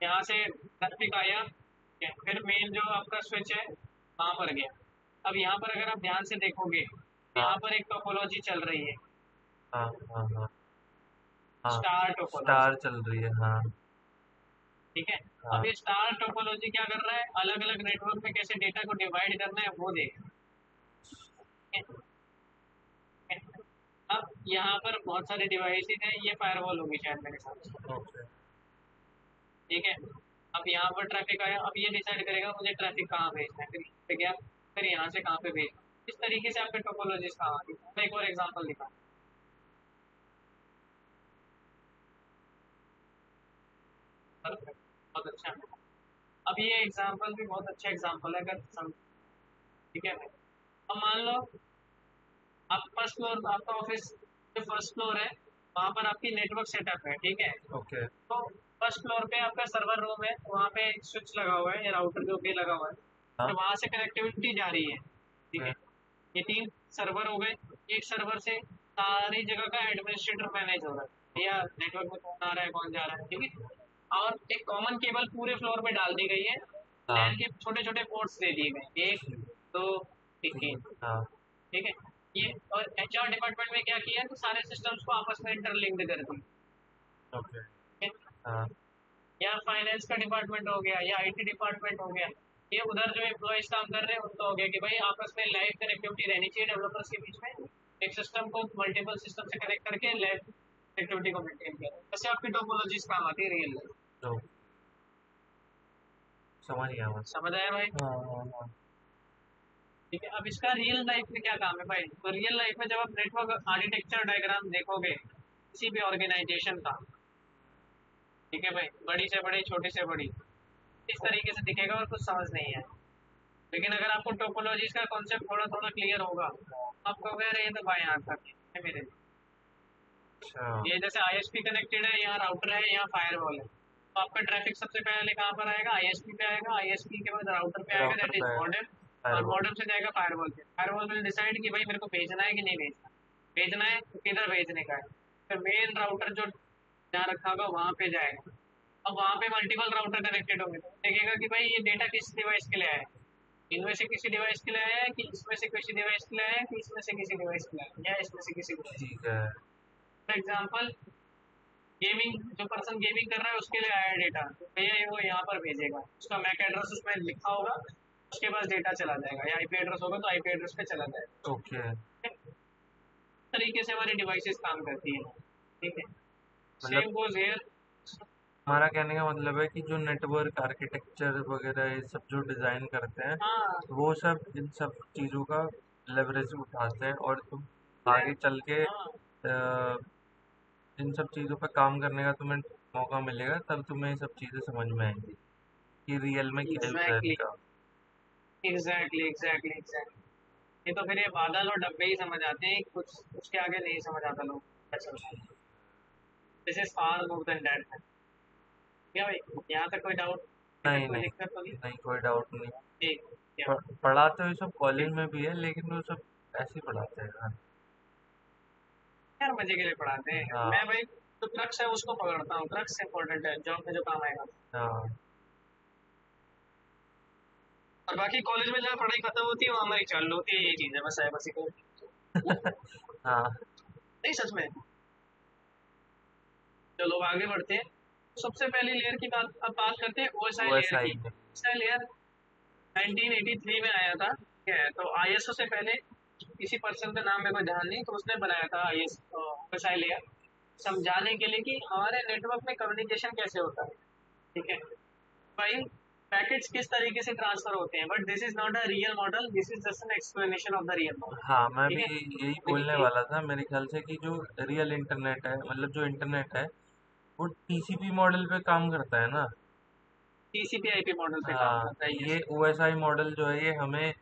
यहाँ से ट्रैफिक आया, ठीक है, फिर मेन जो आपका स्विच है वहां पर गया। अब यहाँ पर अगर आप ध्यान से देखोगे तो हाँ यहाँ पर एक टोपोलॉजी चल रही है, हाँ हाँ हाँ हाँ। Star star topology. चल रही है, हाँ ठीक है, अब हाँ। ये स्टार टोपोलॉजी क्या कर रहा है, अलग अलग नेटवर्क में कैसे डेटा को डिवाइड करना है वो देख। अब यहाँ पर बहुत सारे डिवाइसेस हैं, ये फायरवॉल होगी शायद मेरे हिसाब से। ओके। ठीक है, अब यहाँ पर ट्रैफिक आया, अब ये डिसाइड करेगा मुझे ट्रैफिक कहाँ भेजना है, फिर यहाँ पे गया, फिर यहाँ से कहाँ पे भेजना। इस तरीके से आपके टोपोलॉजीज कहाँ आती है। मैं एक और एग्जांपल दिखा। बहुत अच्छा। अब ये एग्जांपल भी बहुत अच्छा एग्जांपल है, अगर ठीक है भाई। अब मान लो आप फर्स्ट फ्लोर, आपका ऑफिस जो फर्स्ट फ्लोर है वहाँ पर आपकी नेटवर्क सेटअप है। ठीक है, ओके। तो फर्स्ट फ्लोर पे आपका सर्वर रूम है, वहाँ पे एक स्विच लगा हुआ है या राउटर जो भी लगा हुआ है, हाँ तो वहाँ से कनेक्टिविटी जा रही है। ठीक ओके। है, ये तीन सर्वर हो गए, एक सर्वर से सारी जगह का एडमिनिस्ट्रेटर मैनेज हो रहा है, या नेटवर्क में कौन आ रहा है कौन जा रहा है। ठीक है, और एक कॉमन केबल पूरे फ्लोर पे डाल दी गई है, हाँ लैन के छोटे छोटे पोर्ट्स दे दिए गए, एक ठीक दो ठीक है। तीन। हाँ ठीक है। ये और एचआर डिपार्टमेंट में क्या किया तो सारे सिस्टम्स को आपस में इंटरलिंक्ड कर दिया। ओके। ठीक है? हाँ या फाइनेंस का डिपार्टमेंट हो गया या आईटी डिपार्टमेंट हो गया, ये उधर जो एम्प्लॉयज काम कर रहे हैं उनको हो गया कि भाई आपस में लाइव कनेक्टिविटी रहनी चाहिए डेवलपर्स के बीच में, एक सिस्टम को मल्टीपल सिस्टम से कनेक्ट करके लाइव कनेक्टिविटी को मेंटेन किया, जैसे आपकी टोपोलॉजीज काम आती है रियल लाइफ। तो समझ गया मैं। समझ आया भाई? हाँ हाँ हाँ। ठीक है। अब इसका रियल लाइफ में क्या काम है भाई, तो रियल लाइफ में जब आप नेटवर्क आर्किटेक्चर डायग्राम देखोगे किसी भी ऑर्गेनाइजेशन का, ठीक है भाई, बड़ी से बड़ी छोटी से बड़ी, इस तरीके से दिखेगा और कुछ समझ नहीं है। लेकिन अगर आपको टोपोलॉजीज का कॉन्सेप्ट थोड़ा थोड़ा क्लियर होगा, आप कहोगे अरे ये तो बाएं हाथ का है मेरे, अच्छा। ये जैसे आईएसपी कनेक्टेड है, यहाँ राउटर है, यहाँ फायरवॉल है, तो आपका ट्रैफिक सबसे पहले कहाँ पर आएगा, आईएसपी पे आएगा, आईएसपी के बाद राउटर पे आएगा, राउटर दैट इज पे मॉडेम, और फायरवॉल। मॉडेम से जाएगा फायरवॉल पे, फायरवॉल में डिसाइड कि भाई मेरे को भेजना है कि नहीं भेजना, भेजना है तो किधर भेजने का है, फिर मेन राउटर जो जहाँ रखा होगा वहाँ पे जाएगा। अब वहाँ पे मल्टीपल राउटर कनेक्टेड होंगे तो देखेगा कि भाई ये डेटा किस डिवाइस के लिए आया है, इनमें से किसी डिवाइस के लिए आया है कि इसमें से किसी डिवाइस के लिए आया है कि इसमें से किसी डिवाइस के लिए आया है या इसमें से किसी डिवाइस के लिए। ठीक है। फॉर एग्जाम्पल गेमिंग, जो पर्सन गेमिंग कर रहा है उसके लिए आया डेटा, तो भैया ये वो यहाँ पर भेजेगा, उसका मैक एड्रेस उसमें लिखा होगा, उसके पास डेटा चला जाएगा, या आईपी एड्रेस होगा तो आईपी एड्रेस पे चला जाएगा। ओके। इस तरीके से हमारी डिवाइसेस काम करती है। ठीक है। मतलब सेम गोज हियर। हमारा कहने का मतलब है कि जो नेटवर्क आर्किटेक्चर वगैरह ये सब जो डिज़ाइन करते हैं हाँ वो सब इन सब चीज़ों का लेवरेज उठाते हैं, और तुम आगे चल के हाँ इन सब चीज़ों पे काम करने का तुम्हें मौका मिलेगा, तब तुम्हें ये सब चीज़ें समझ में आएंगी कि रियल में क्या यूज़ है एग्जैक्टली इनका। Exactly exactly exactly. ये तो फिर ये बादल और डब्बे ही समझ आते हैं, कुछ उसके आगे नहीं समझ आता लोग क्या चल रहा है। This is far more than that. क्या भाई, यहाँ तक कोई डाउट, नहीं कोई नहीं दिक्कत तो नहीं? नहीं, कोई डाउट नहीं। ठीक। क्या? पढ़ाते हुए सब कॉलेज ठीक। में भी है, लेकिन वो सब ऐसे ही पढ़ाते हैं यार। यार मजे के लिए पढ़ाते हैं, मैं हाँ भाई जो क्रक्स है उसको पकड़ता हूँ, क्रक्स इंपॉर्टेंट है जॉब में जो काम आएगा। हाँ और बाकी कॉलेज में जहाँ पढ़ाई खत्म होती है वहाँ हमारी चालू होती है, ये चीज़ है बस, साइबर सिक्योरिटी। हाँ। नहीं सच में। चलो आगे बढ़ते हैं। सबसे पहली लेयर की बात अब बात करते हैं ओएसआई लेयर की। OSI में। ओएसआई लेयर 1983 में आया था, ठीक है, तो आईएसओ से पहले किसी पर्सन का नाम मेरे को ध्यान नहीं, तो उसने बनाया था आईएस ओएसआई लेयर, समझाने के लिए कि हमारे नेटवर्क में कम्युनिकेशन कैसे होता है। ठीक है भाई, पैकेट्स किस तरीके से ट्रांसफर होते हैं, but this is not a real model, this is just an explanation of the real model. हाँ मैं ठीक भी है। यही बोलने लेकिन वाला था, मेरे ख्याल से कि जो रियल इंटरनेट है, मतलब जो इंटरनेट है वो TCP मॉडल पे काम करता है ना। टीसीपी आईपी मॉडल पे काम हाँ, करता है, ये यस। OSI मॉडल जो है ये हमें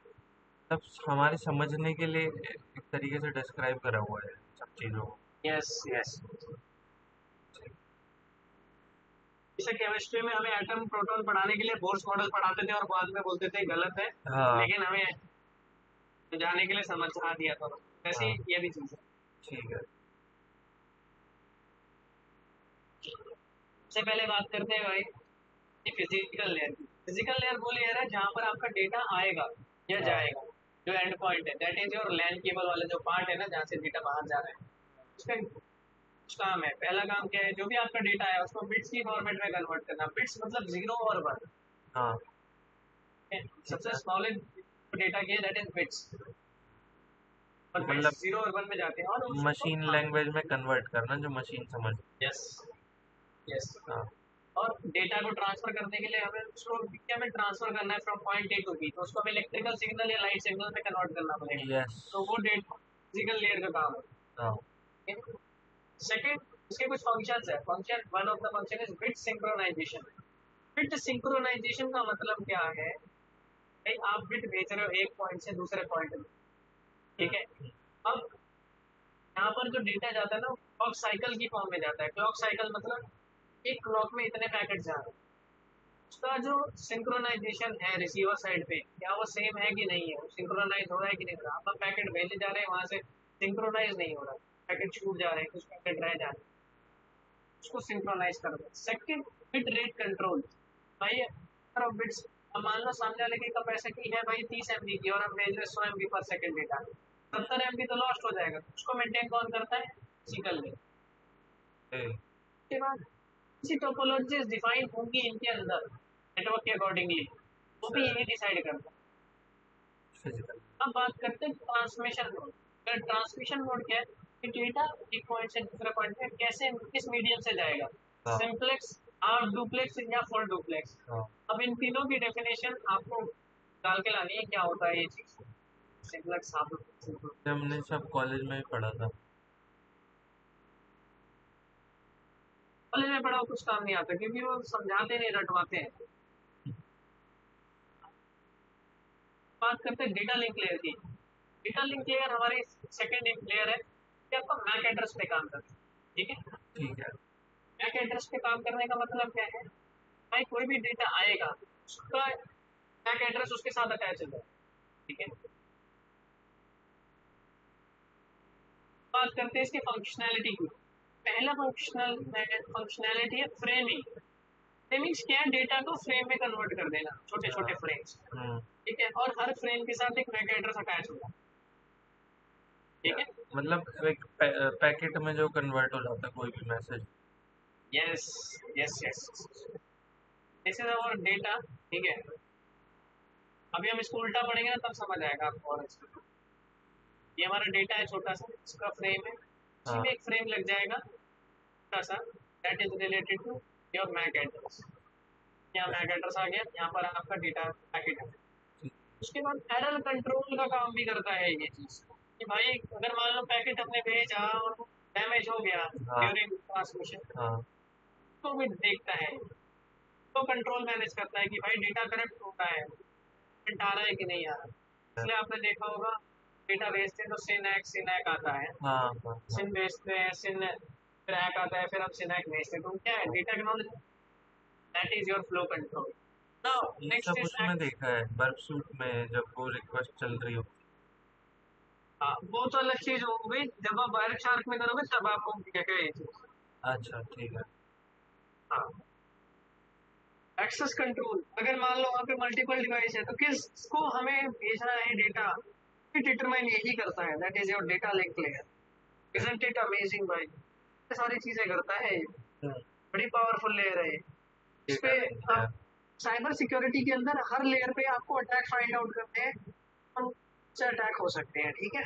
सब हमारे समझने के लिए एक तरीके से डिस्क्राइब करा हुआ है सब चीज़ों को। Yes yes. जैसे केमिस्ट्री में हमें एटम प्रोटॉन पढ़ाने के लिए बोर्स मॉडल पढ़ाते थे और बाद में बोलते थे गलत है, हाँ लेकिन हमें जाने के लिए समझा दिया था, वैसे हाँ ही ये भी चीज़ है। ठीक है। सबसे पहले बात करते हैं भाई कि फिजिकल लेयर की। फिजिकल लेयर वो लेयर है जहाँ पर आपका डेटा आएगा या हाँ जाएगा, जो एंड पॉइंट है, that is your LAN cable वाला जो पार्ट है ना जहाँ से डेटा बाहर जा रहा है, उसका कुछ काम है। पहला काम क्या है, जो भी आपका डेटा है उसको बिट्स की फॉर्मेट में कन्वर्ट करना, बिट्स मतलब जीरो और वन। हाँ ठीक सबसे है। स्मॉलेस्ट डेटा की है दैट इज बिट्स, और बिट्स मतलब जीरो और वन में जाते हैं और उसको, मशीन हाँ, लैंग्वेज में कन्वर्ट करना जो मशीन समझ। Yes yes. हाँ और डेटा को ट्रांसफर करने के लिए हमें उसको क्या में ट्रांसफर करना है, from point A to B, तो उसको हमें इलेक्ट्रिकल सिग्नल या लाइट सिग्नल में कन्वर्ट करना पड़ेगा, यस। तो वो डेटा फिजिकल लेयर का काम हाँ है। सेकंड, इसके कुछ फंक्शंस है, function one of the function is bit synchronisation. Bit synchronisation का मतलब क्या है, भाई आप बिट भेज रहे हो एक पॉइंट से दूसरे पॉइंट में, ठीक है, अब यहाँ पर जो डेटा जाता है ना क्लॉक साइकिल की फॉर्म में जाता है, क्लॉक साइकिल मतलब एक क्लॉक में इतने पैकेट जा रहे हैं, उसका जो सिंक्रोनाइजेशन है रिसीवर साइड पे, क्या वो सेम है कि नहीं है, वो सिंक्रोनाइज हो रहा है कि नहीं हो रहा, आप पैकेट भेजे जा रहे हैं वहां से सिंक्रोनाइज नहीं हो रहा, पैकेट छूट जा रहे हैं, कुछ पैकेट रह जा रहे हैं, उसको सिंक्रोनाइज कर दो। सेकंड, बिट रेट कंट्रोल, भाई बिट्स अब मान लो सामने वाले की कैपेसिटी है भाई 30 MB की और हम भेज रहे 100 MB पर सेकंड डेटा, 70 MB तो लॉस्ट हो जाएगा। उसको मेंटेन कौन करता है? Physical link. ए, उसके बाद इसी टोपोलॉजीज डिफाइन होंगी इनके अंदर नेटवर्क के अकॉर्डिंगली, वो भी यही डिसाइड करता है। फिजिकल। अब बात करते हैं ट्रांसमिशन मोड। ट्रांसमिशन मोड क्या है कि डेटा एक पॉइंट से दूसरे पॉइंट पे कैसे किस मीडियम से जाएगा, हाँ सिंपलेक्स, हाफ डुप्लेक्स या फुल डुप्लेक्स। हाँ, अब इन तीनों की डेफिनेशन आपको डाल के लानी है, क्या होता है ये चीज, सिंपलेक्स, हाफ डुप्लेक्स। ये हमने सब कॉलेज में ही पढ़ा था। कॉलेज में पढ़ा हो कुछ काम नहीं आता क्योंकि वो समझाते नहीं, रटवाते हैं। बात करते हैं डेटा लिंक लेयर की। डेटा लिंक लेयर हमारी सेकेंड लेयर है कि आपका मैक एड्रेस पे काम करता है, ठीक है। ठीक है। मैक एड्रेस पे काम करने का मतलब क्या है भाई, कोई भी डेटा आएगा उसका मैक एड्रेस उसके साथ अटैच होगा, ठीक है। बात करते हैं इसकी फंक्शनैलिटी की। पहला फंक्शनैलिटी है फ्रेमिंग। फ्रेमिंग्स क्या है, डेटा को फ्रेम में कन्वर्ट कर देना, छोटे हाँ, छोटे फ्रेम्स, हम्म, ठीक है। और हर फ्रेम के साथ एक मैक एड्रेस अटैच होगा, ठीक है। मतलब एक पैकेट में जो कन्वर्ट हो जाता है कोई भी message. Yes yes yes, this is our data, ठीक है। अभी हम इसको उल्टा पढ़ेंगे ना तब समझ आएगा आपको और अच्छा। ये हमारा डेटा है छोटा सा, इसका फ्रेम है, उसी हाँ में एक फ्रेम लग जाएगा छोटा सा, that is related to your MAC address. यहाँ मैक एड्रेस आ गया, यहाँ पर आपका डेटा पैकेट है। ठीक। उसके बाद एरर कंट्रोल का काम भी करता है ये चीज कि भाई अगर मान लो पैकेट हमने भेजा और डैमेज हो गया हाँ ड्यूरिंग ट्रांसमिशन, हाँ, तो भी देखता है, तो कंट्रोल मैनेज करता है कि भाई डेटा करेक्ट हो रहा है, प्रिंट आ रहा है कि नहीं आ रहा। इसलिए आपने देखा होगा डेटा भेजते हैं तो सिनैक आता है, हाँ हाँ हाँ, सिन भेजते हैं, सिन क्रैक आता है, फिर हम सिनैक भेजते हैं, तो क्या है data acknowledge, that is your flow control. Now ये नेक्स्ट सब इज उसमें देखा है बर्फ सूट में जब वो रिक्वेस्ट चल रही हो। हाँ वो तो अलग चीज हो गई, जब आप वायर शार्क में करोगे तब आपको क्या क्या ये चीज। अच्छा ठीक है। हाँ, एक्सेस कंट्रोल, अगर मान लो वहाँ पे मल्टीपल डिवाइस है तो किसको हमें भेजना है डेटा, डिटरमाइन यही करता है, that is your data link layer. Isn't it amazing भाई, ये सारी चीजें करता है ये, हम्म, बड़ी पावरफुल लेयर है ये। इस डेटा पे लिंक है। आप साइबर सिक्योरिटी के अंदर हर लेयर पे आपको अटैक फाइंड आउट करते हैं, कौन से अटैक हो सकते हैं, ठीक है।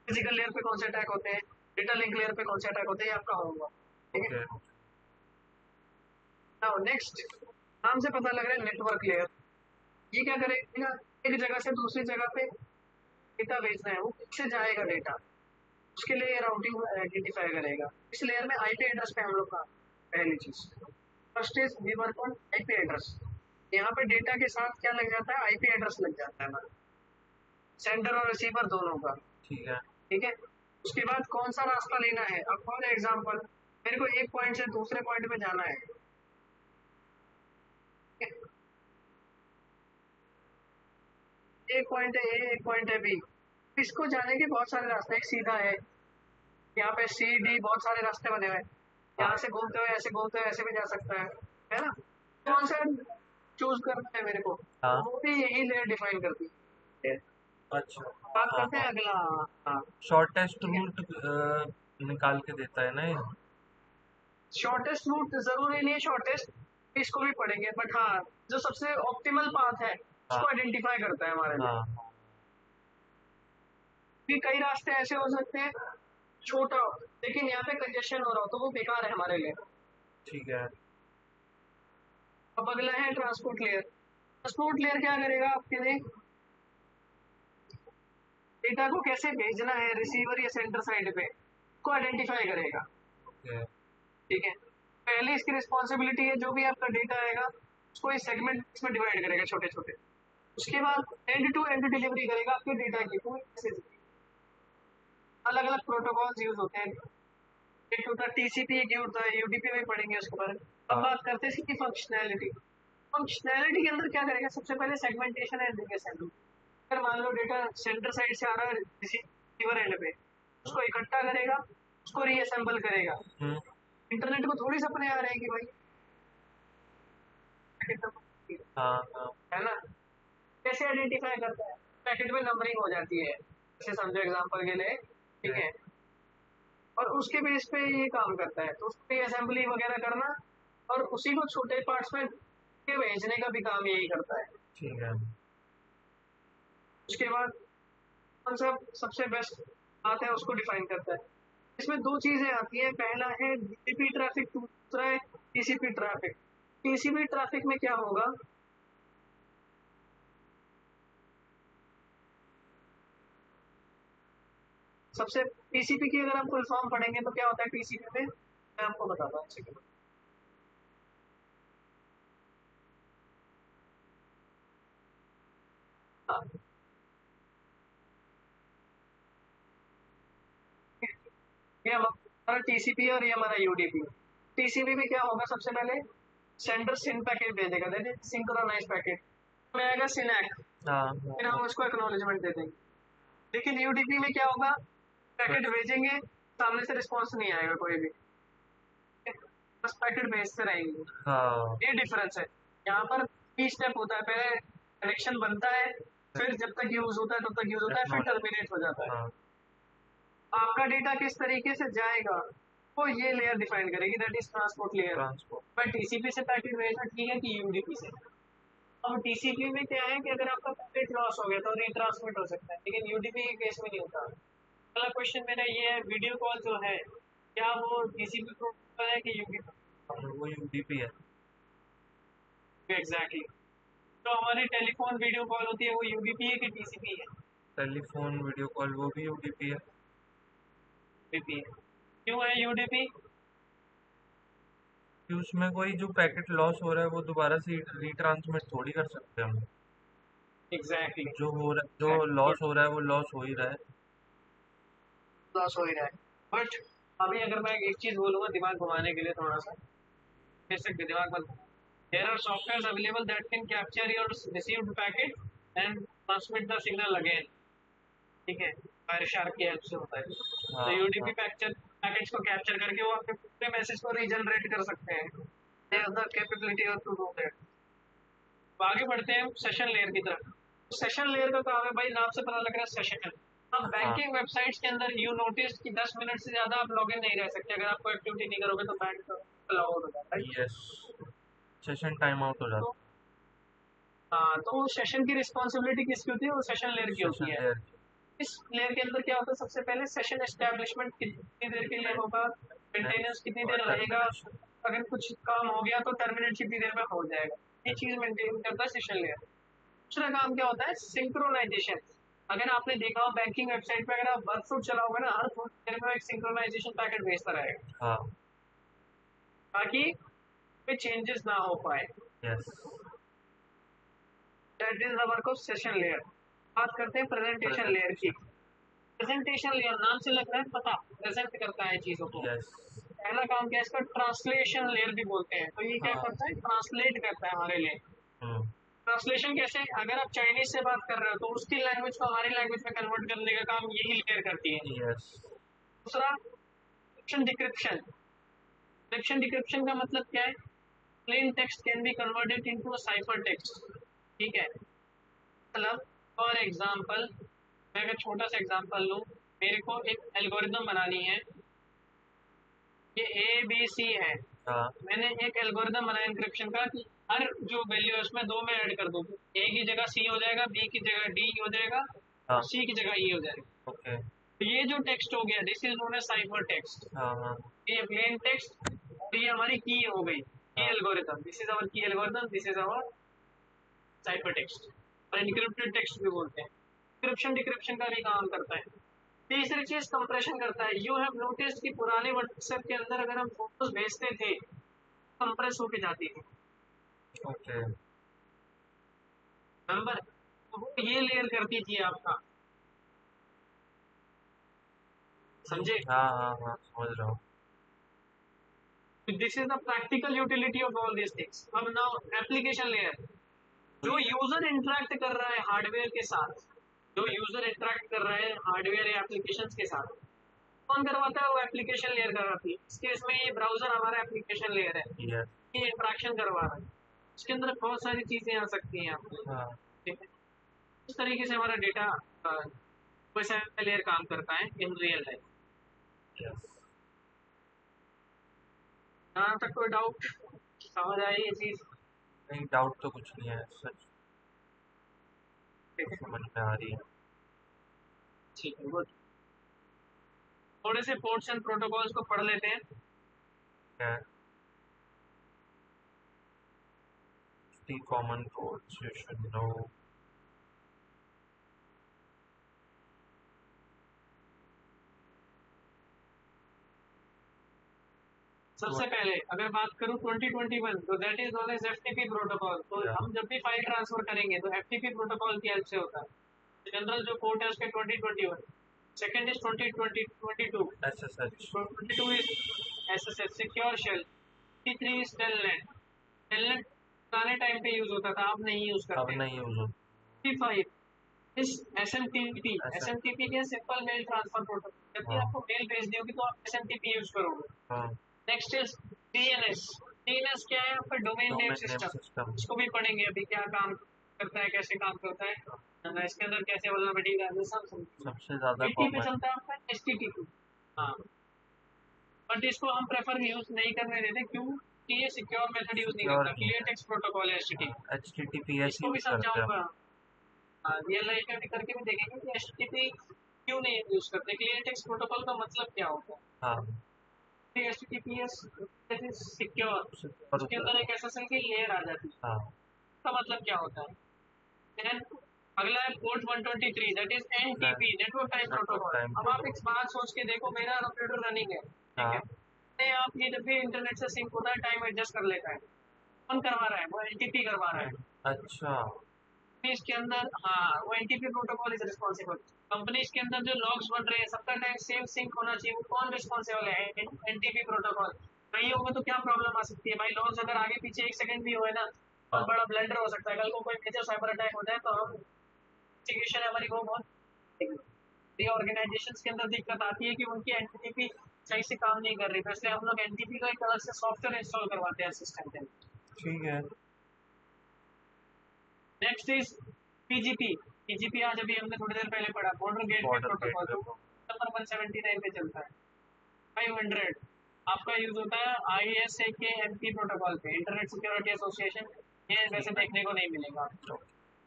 फिजिकल लेयर पे कौन से अटैक होते हैं, डेटा लिंक लेयर पे कौन से अटैक होते हैं, ये आपका होगा, ठीक है। ओके। नाउ नेक्स्ट, नाम से पता लग रहा है नेटवर्क लेयर। ये क्या करेगा, एक जगह से दूसरी जगह पे डेटा भेजना है, वो किससे जाएगा डेटा, उसके लिए राउटिंग आइडेंटिफाई करेगा। इस लेयर में आईपी एड्रेस पे हम लोग का पहली चीज, first is we work on IP address. यहाँ पे डेटा के साथ क्या लग जाता है, आईपी एड्रेस लग जाता है हमारा, सेंडर और रिसीवर दोनों का, ठीक है। ठीक है। उसके बाद कौन सा रास्ता लेना है, अब फॉर एग्जाम्पल मेरे को एक पॉइंट से दूसरे पॉइंट पे जाना है, एक पॉइंट है ए, एक पॉइंट है बी, इसको जाने के बहुत सारे रास्ते, एक सीधा है, यहाँ पे सी डी बहुत सारे रास्ते बने हुए हैं, हाँ यहाँ से घूमते हुए ऐसे घूमते हुए ऐसे भी जा सकता है ना। कौन सा चूज करना है मेरे को, हाँ, वो भी यही लेयर डिफाइन करती है। अच्छा। बात हाँ करते हैं हाँ, अगला। हाँ, शॉर्टेस्ट ठीक है। रूट निकाल के देता है ना ये। शॉर्टेस्ट रूट जरूरी नहीं है शॉर्टेस्ट, इसको भी पढ़ेंगे, बट हाँ जो सबसे ऑप्टिमल पाथ है हाँ उसको आइडेंटिफाई करता है हमारे लिए। हाँ हाँ, भी कई रास्ते ऐसे हो सकते हैं छोटा हो, लेकिन यहाँ पे कंजेशन हो रहा हो तो वो बेकार है हमारे लिए। ठीक है। अब अगला है ट्रांसपोर्ट लेयर। ट्रांसपोर्ट लेयर क्या करेगा आपके लिए, डेटा को कैसे भेजना है रिसीवर या सेंटर साइड पे को आइडेंटिफाई करेगा, ओके। ठीक है। पहले इसकी रिस्पॉन्सिबिलिटी है जो भी आपका डेटा आएगा उसको इस सेगमेंट्स में डिवाइड करेगा छोटे छोटे। उसके बाद एंड टू एंड डिलीवरी करेगा आपके डेटा की पूरी मैसेज। अलग अलग प्रोटोकॉल्स यूज होते हैं, एक होता है टीसीपी, एक होता है यूडीपी में पढ़ेंगे उसके बारे में। अब हाँ बात करते हैं इसकी फंक्शनैलिटी। फंक्शनैलिटी के अंदर क्या करेगा, सबसे पहले सेगमेंटेशन एंड एग्रीगेशन। अगर मान लो डेटा सेंटर साइड से आ रहा है रिसीवर एंड पे, उसको इकट्ठा करेगा, उसको रीअसेंबल करेगा। हम्म, इंटरनेट को थोड़ी सपने आ रहे हैं कि भाई हाँ हाँ, है ना। कैसे आइडेंटिफाई करता है, पैकेट में नंबरिंग हो जाती है, जैसे समझो एग्जांपल के लिए, ठीक है, और उसके बेस पे ये काम करता है, तो उसकी असेंबली वगैरह करना और उसी को छोटे पार्ट्स में के भेजने का भी काम यही करता है। ठीक है। उसके बाद कौन सा सबसे बेस्ट आता है उसको डिफाइन करता है। इसमें दो चीजें आती हैं, पहला है टीसीपी ट्रैफिक, दूसरा है टीसीपी ट्रैफिक। टीसीपी ट्रैफिक में क्या होगा, सबसे टीसीपी की अगर आप फुल फॉर्म पढ़ेंगे तो क्या होता है टीसीपी में, मैं आपको बताता हूँ, एक सेकंड। हाँ, ये हमारा टीसीपी और ये हमारा यूडीपी। टीसीपी में क्या होगा, सबसे पहले सेंडर सिन पैकेट भेजेगा, देते सिंक्रोनाइज पैकेट में आएगा सिनैक, हाँ फिर हम उसको एक्नॉलेजमेंट दे देंगे। लेकिन यूडीपी में क्या होगा, पैकेट भेजेंगे, सामने से रिस्पॉन्स नहीं आएगा कोई भी, बस पैकेट भेजते रहेंगे। हाँ ये डिफरेंस है। यहाँ पर की स्टेप होता है, पहले कनेक्शन बनता है, फिर जब तक यूज होता है तब तक यूज होता है, फिर टर्मिनेट हो जाता है। हाँ आपका डेटा किस तरीके से जाएगा वो ये लेयर डिफाइन करेगी, that is transport layer. Transport. पर टीसीपी से पैकेट भेजना ठीक है कि यूडीपी से। अब टीसीपी में क्या है कि अगर आपका पैकेट लॉस हो गया तो रिट्रांसमिट हो सकता है, लेकिन यूडीपी के केस में नहीं होता। अगला क्वेश्चन मेरा ये है, वीडियो कॉल जो है क्या वो टीसीपी प्रोटोकॉल है कि यूडीपी? वो यूडीपी है। एग्जैक्टली। तो हमारी टेलीफोन वीडियो कॉल होती है वो यूडीपी है कि टीसीपी है? टेलीफोन वीडियो कॉल वो भी यूडीपी है। यूडीपी है। क्यों है यूडीपी? कि उसमें कोई जो पैकेट लॉस हो रहा है वो दोबारा से रिट्रांसमिट थोड़ी कर सकते हैं हम। एग्जैक्टली। जो लॉस हो रहा है वो लॉस हो ही रहा है। लॉस हो ही रहा है, बट अभी अगर मैं एक चीज बोलूंगा दिमाग घुमाने के लिए थोड़ा सा, फिर से दिमाग मत, there are softwares available that can capture your received packet and transmit the signal again, ठीक है, वायरशार्क की हेल्प से होता है। तो हाँ यूडीपी हाँ पैकेट्स को कैप्चर करके वो आपके पूरे मैसेज को रीजनरेट कर सकते हैं, they have the capability to do that। तो आगे बढ़ते हैं सेशन लेयर की तरफ। सेशन लेयर का काम है भाई, नाम से पता लग रहा है सेशन। अब हाँ। बैंकिंग वेबसाइट्स के अंदर यू नोटिस कि 10 मिनट से ज्यादा आप लॉगिन नहीं रह सकते, अगर आप कोई एक्टिविटी नहीं करोगे तो बैंक अलाउड हो जाता है। यस, सेशन टाइम आउट हो तो जाता हाँ, तो सेशन की रिस्पॉन्सिबिलिटी किसकी होती है, वो सेशन लेयर है की होती सेशन है। लेयर। इस लेयर के अंदर क्या होता है, सबसे पहले सेशन एस्टेब्लिशमेंट कितनी देर के लिए होगा, मेंटेनेंस कितनी और देर रहेगा, टर्मिनेशन। अगर कुछ काम हो गया तो टर्मिनेट कितनी देर में हो जाएगा, ये चीज मेंटेन करता है सेशन लेयर। दूसरा काम क्या होता है, सिंक्रोनाइजेशन। अगर आपने देखा हो बैंकिंग वेबसाइट पे, अगर आप वर्कफ्रूट चलाओगे ना, हर थोड़ी देर में एक सिंक्रोनाइजेशन पैकेट भेजता रहेगा हाँ। ताकि कोई चेंजेस ना हो पाए। Yes. That is the work of session layer. बात करते हैं प्रेजेंटेशन लेयर की। प्रेजेंटेशन। प्रेजेंटेशन लेयर नाम से लग रहा है पता, प्रेजेंट करता है चीजों को। यस। पहला काम क्या है इसका, ट्रांसलेशन लेयर भी बोलते हैं, तो ये क्या हाँ। करता है, ट्रांसलेट करता है हमारे लिए। हम्म। ट्रांसलेशन कैसे, अगर आप चाइनीज से बात कर रहे हो तो उसकी लैंग्वेज को हमारी लैंग्वेज में कन्वर्ट करने का काम यही लेयर करती है। यस। दूसरा डिक्रिप्शन डिक्रिप्शन। डिक्रिप्शन डिक्रिप्शन का मतलब क्या है, plain text can be converted into a cipher text, ठीक है। मतलब फॉर एग्जांपल, मैं अगर छोटा सा एग्जांपल लूं, मेरे को एक एल्गोरिदम बनानी है, ये ए बी सी है, हाँ मैंने एक एल्गोरिदम बनाया इंक्रिप्शन का कि हर जो वैल्यू है उसमें दो में ऐड कर दूं, ए की जगह सी हो जाएगा, बी की जगह डी हो जाएगा, हाँ। और सी की जगह ई हो जाएगा। ओके। तो ये जो टेक्स्ट हो गया, this is known as cipher text. हाँ हाँ ये प्लेन टेक्स्ट और ये हमारी की हो गई, की हाँ। Algorithm, this is our key algorithm, this is our cipher text, और इनक्रिप्टेड टेक्स्ट भी बोलते हैं। इंक्रिप्शन डिक्रिप्शन का भी काम करता है। तीसरी चीज कंप्रेशन करता है। यू हैव नोटिस्ड कि पुराने व्हाट्सएप के अंदर अगर हम फोटोज भेजते थे कंप्रेस होके जाती थी, ओके। नंबर, तो वो ये लेयर करती थी आपका, समझे। हाँ हाँ हाँ, समझ रहा हूँ। This is the practical utility of all this things. अब नाउ एप्लीकेशन लेयर, जो यूजर इंटरेक्ट कर रहा है हार्डवेयर के साथ, जो यूजर इंटरेक्ट कर रहा है हार्डवेयर या एप्लीकेशंस के साथ, कौन करवाता है, वो एप्लीकेशन लेयर करवाती है। इस केस में ये ब्राउजर हमारा एप्लीकेशन लेयर है, यस। ये इंटरेक्शन करवा रहा है। इसके अंदर बहुत सारी चीजें आ सकती हैं आपको। हाँ। ठीक है, इस तरीके से हमारा डेटा वैसा लेयर काम करता है इन रियल लाइफ। यस। यहाँ तक कोई डाउट समझ आई ये चीज? नहीं, डाउट तो कुछ नहीं है, सच ठीक है, समझ में आ रही है। ठीक है, गुड। थोड़े से पोर्ट्स एंड प्रोटोकॉल्स को पढ़ लेते हैं। क्या the common codes you should know? सबसे पहले अगर बात करूं 2021, तो दैट इज नोन एज एफटीपी प्रोटोकॉल। तो Yeah. हम जब भी फाइल ट्रांसफर करेंगे तो एफटीपी प्रोटोकॉल की हेल्प से होता है। जनरल जो कोड है उसके 2021, second is 2022, SSH. 22 is SSH secure shell, 23 is telnet. Telnet पुराने टाइम पे यूज होता था, अब नहीं यूज अब करते हैं। नहीं यूज होता। 55 इज एसएमटीपी। ऐसा। एसएमटीपी क्या, सिंपल मेल ट्रांसफर प्रोटोकॉल। जब भी हाँ। आपको मेल भेजनी होगी तो आप एसएमटीपी यूज करोगे। हाँ। Next is DNS. डीएनएस क्या है आपका, domain name domain name system. System. इसको भी पढ़ेंगे अभी, क्या काम करता है, कैसे काम करता है, इसके अंदर कैसे वल्नरेबिलिटी है, सब समझेंगे। सबसे ज्यादा 80 पे कॉमन। चलता है आपका एचटीटीपी। हाँ, बट इसको हम प्रेफर यूज नहीं करने देते, क्यों कि ये सिक्योर मेथड यूज नहीं सिक्योर करता। नहीं क्लियर है। टेक्स्ट प्रोटोकॉल है एचटीटीपी। HTTPS इसको भी यूज करते हैं। समझाऊंगा। रियल लाइफ में भी करके भी देखेंगे कि एचटीटीपी क्यों नहीं यूज करते, क्लियर टेक्स्ट प्रोटोकॉल का मतलब क्या होता है। हाँ। एचटीटीपीएस सिक्योर, सिक्योर उसके होता अंदर है। एक एसएसएल की लेयर आ जाती है। हाँ। इसका मतलब क्या होता है? Then अगला है port 123, that is NTP, network type network protocol. Time अब आप एक प्रोटोकॉल। बात सोच के देखो, मेरा कंप्यूटर रनिंग है, ठीक है, हाँ। नहीं आप ये जब भी इंटरनेट से सिंक होता है टाइम एडजस्ट कर लेता है, कौन करवा रहा है? वो एनटीपी करवा रहा है। अच्छा। कंपनीज के अंदर, हाँ, वो NTP protocol is responsible. Companies के अंदर जो लॉग्स बन रहे हैं सबका टाइम सेम सिंक होना चाहिए, वो कौन रिस्पॉन्सिबल है? NTP protocol. नहीं होगा तो क्या प्रॉब्लम आ सकती है भाई? लॉग्स अगर आगे पीछे एक सेकंड भी हुए ना, हाँ। बहुत बड़ा ब्लेंडर हो सकता है। कल को कोई मेजर साइबर अटैक हो जाए तो हम एग्जीक्यूशन है हमारी वो बहुत, ये ऑर्गेनाइजेशंस के अंदर दिक्कत आती है कि उनकी एनटीपी सही से काम नहीं कर रही, तो इसलिए हम लोग एनटीपी का एक अलग से सॉफ्टवेयर इंस्टॉल करवाते हैं सिस्टम के अंदर। ठीक है। Next is PGP. पीजीपी आज अभी हमने थोड़ी देर पहले पढ़ा, border gateway border protocol, gateway. जो नंबर 179 पे चलता है। 500 आपका यूज होता है आईएसए के एमपी प्रोटोकॉल पे, इंटरनेट सिक्योरिटी एसोसिएशन। ये वैसे देखने को नहीं मिलेगा।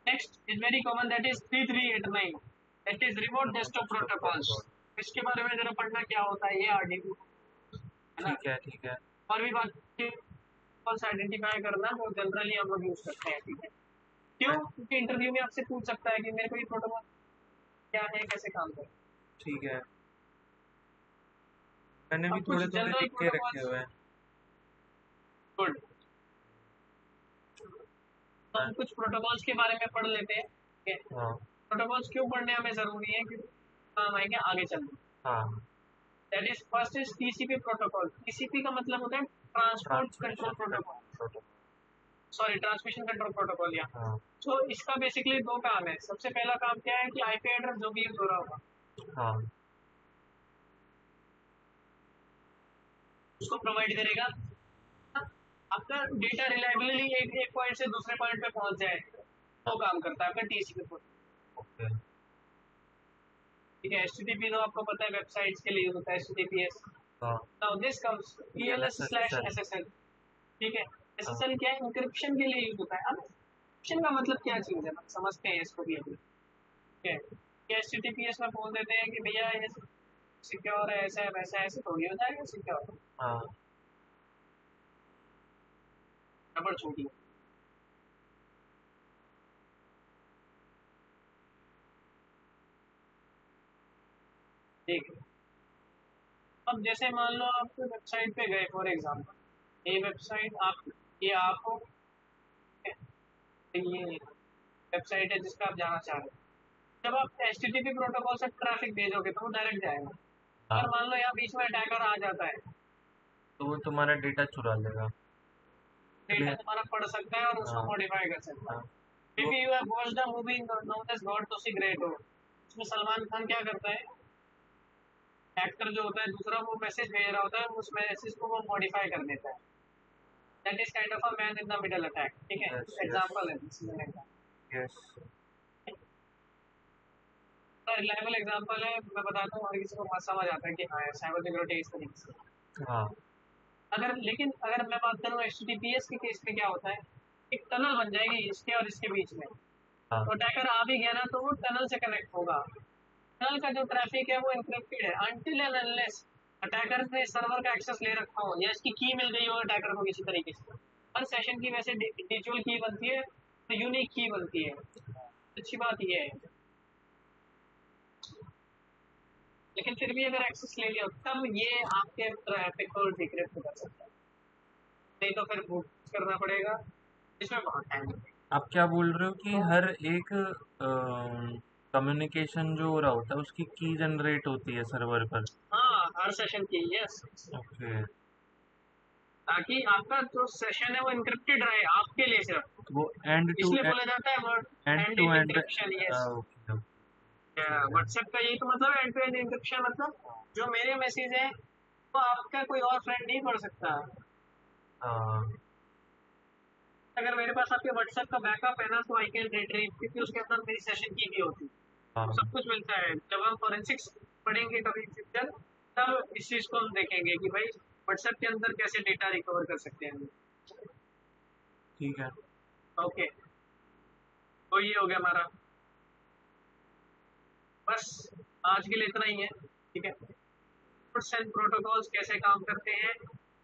Next is very common, that is 3389, that is remote desktop protocols. इसके बारे में जरा पढ़ना क्या होता है, ये आरडीपी है ना। ठीक है। ठीक है। और भी बाकी कॉल्स आइडेंटिफाई करना वो जनरली हम लोग यूज करते हैं, ठीक है। क्यों? क्योंकि इंटरव्यू में आपसे पूछ सकता है कि मेरे को ये प्रोटोकॉल क्या है, कैसे काम करता है। ठीक है। मैंने भी अब कुछ थोड़े थोड़े जनरल लिख के रखे प्रोटोकॉल्स, हुए हैं। गुड। तो हम कुछ प्रोटोकॉल्स के बारे में पढ़ लेते हैं, ठीक है। हाँ। प्रोटोकॉल्स क्यों पढ़ने हमें जरूरी है, क्योंकि काम आएंगे आगे चल के। हाँ। That is first is TCP protocol. TCP का मतलब होता है transport control transmission protocol, protocol. Sorry transmission control protocol या। हाँ। तो इसका बेसिकली दो काम है। सबसे पहला काम क्या है कि आईपी एड्रेस जो भी यूज हो रहा होगा हाँ। उसको प्रोवाइड करेगा। आपका डेटा रिलायबली एक पॉइंट से दूसरे पॉइंट पे पहुंच जाए, वो काम करता है आपका टीसीपी प्रोटोकॉल, ओके। ठीक है। एचटीटीपी तो आपको पता है वेबसाइट्स के लिए यूज होता है, एचटीटीपीएस। हाँ। नाउ दिस कम्स TLS/SSL, ठीक है। हाँ। SSL क्या है? इंक्रिप्शन के लिए यूज होता है। अब इंक्रिप्शन का मतलब क्या चीज है, समझते हैं इसको भी अभी, ठीक है। कि एचटीटीपीएस में बोल देते हैं कि भैया ये सिक्योर है, ऐसा है वैसा है, ऐसे थोड़ी हो जाएगा सिक्योर, हाँ। रबड़ छोटी। ठीक है, अब जैसे मान लो आप वेबसाइट पे गए फॉर एग्जांपल, ये वेबसाइट आप, ये आपको, ये वेबसाइट है जिसका आप जाना चाह रहे हो। जब आप एचटीटीपी प्रोटोकॉल से ट्रैफिक भेजोगे तो वो डायरेक्ट जाएगा। हाँ। अगर मान लो यहाँ बीच में अटैकर आ जाता है, तो वो तुम्हारा डेटा चुरा लेगा। डेटा इसलिए। तुम्हारा पढ़ सकता है और उसको हाँ। मॉडिफाई कर सकता है। हाँ। वो। क्योंकि you have watched the movie known as God Tussi great Ho, उसमें सलमान खान क्या करता है, एक्टर जो होता है दूसरा, वो मैसेज भेज रहा होता है, उस मैसेज को वो मॉडिफाई कर देता है। That is kind of a man in the middle attack, ठीक है, यस यस एग्जांपल है this। यस। रिलायबल एग्जांपल है, मैं बताता हूँ, हर किसी को समझ आता है कि हाँ साइबर सिक्योरिटी इस तरीके से। हाँ अगर मैं बात करूँ HTTPS के केस में क्या होता है, एक टनल बन जाएगी इसके और इसके बीच में, हाँ तो अटैकर आ भी गया ना तो वो टनल से कनेक्ट होगा। टनल का जो ट्रैफिक है वो एन्क्रिप्टेड है अनटिल एंड अनलेस अटैकर ने सर्वर का एक्सेस ले रखा हो या इसकी की मिल गई हो अटैकर को किसी तरीके से। हर सेशन की वैसे इंडिविजुअल की बनती है, तो यूनिक की बनती है। अच्छी बात ये है, लेकिन फिर भी अगर एक्सेस ले लिया तब ये आपके ट्रैफिक को डिक्रिप्ट कर सकता है, नहीं तो फिर बूट करना पड़ेगा, इसमें बहुत टाइम लगेगा। आप क्या बोल रहे हो कि तो हर एक कम्युनिकेशन जो हो रहा होता है उसकी की जनरेट होती है सर्वर पर? हाँ, हर सेशन की, यस, ओके। ताकि आपका जो सेशन है वो इनक्रिप्टेड रहे आपके लिए सिर्फ, वो एंड टू इसलिए बोला जाता है word end end to end end. Encryption, yes. Okay ठीक है। व्हाट्सएप का यही तो मतलब एंड टू एंड इंक्रिप्शन, मतलब जो मेरे मैसेज है वो आपका कोई और फ्रेंड नहीं पढ़ सकता। हाँ अगर मेरे पास आपके व्हाट्सएप का बैकअप है ना तो आई कैन रिट्रीव, क्योंकि उसके अंदर मेरी सेशन की भी होती है, तो हाँ सब कुछ मिलता है। जब हम फोरेंसिक्स पढ़ेंगे कभी फ्यूचर, तब इस चीज को हम देखेंगे कि भाई व्हाट्सएप के अंदर कैसे डेटा रिकवर कर सकते हैं। ठीक है। ओके, तो ये हो गया हमारा, बस आज के लिए इतना ही है, ठीक है। रूट्स एंड प्रोटोकॉल्स कैसे काम करते हैं,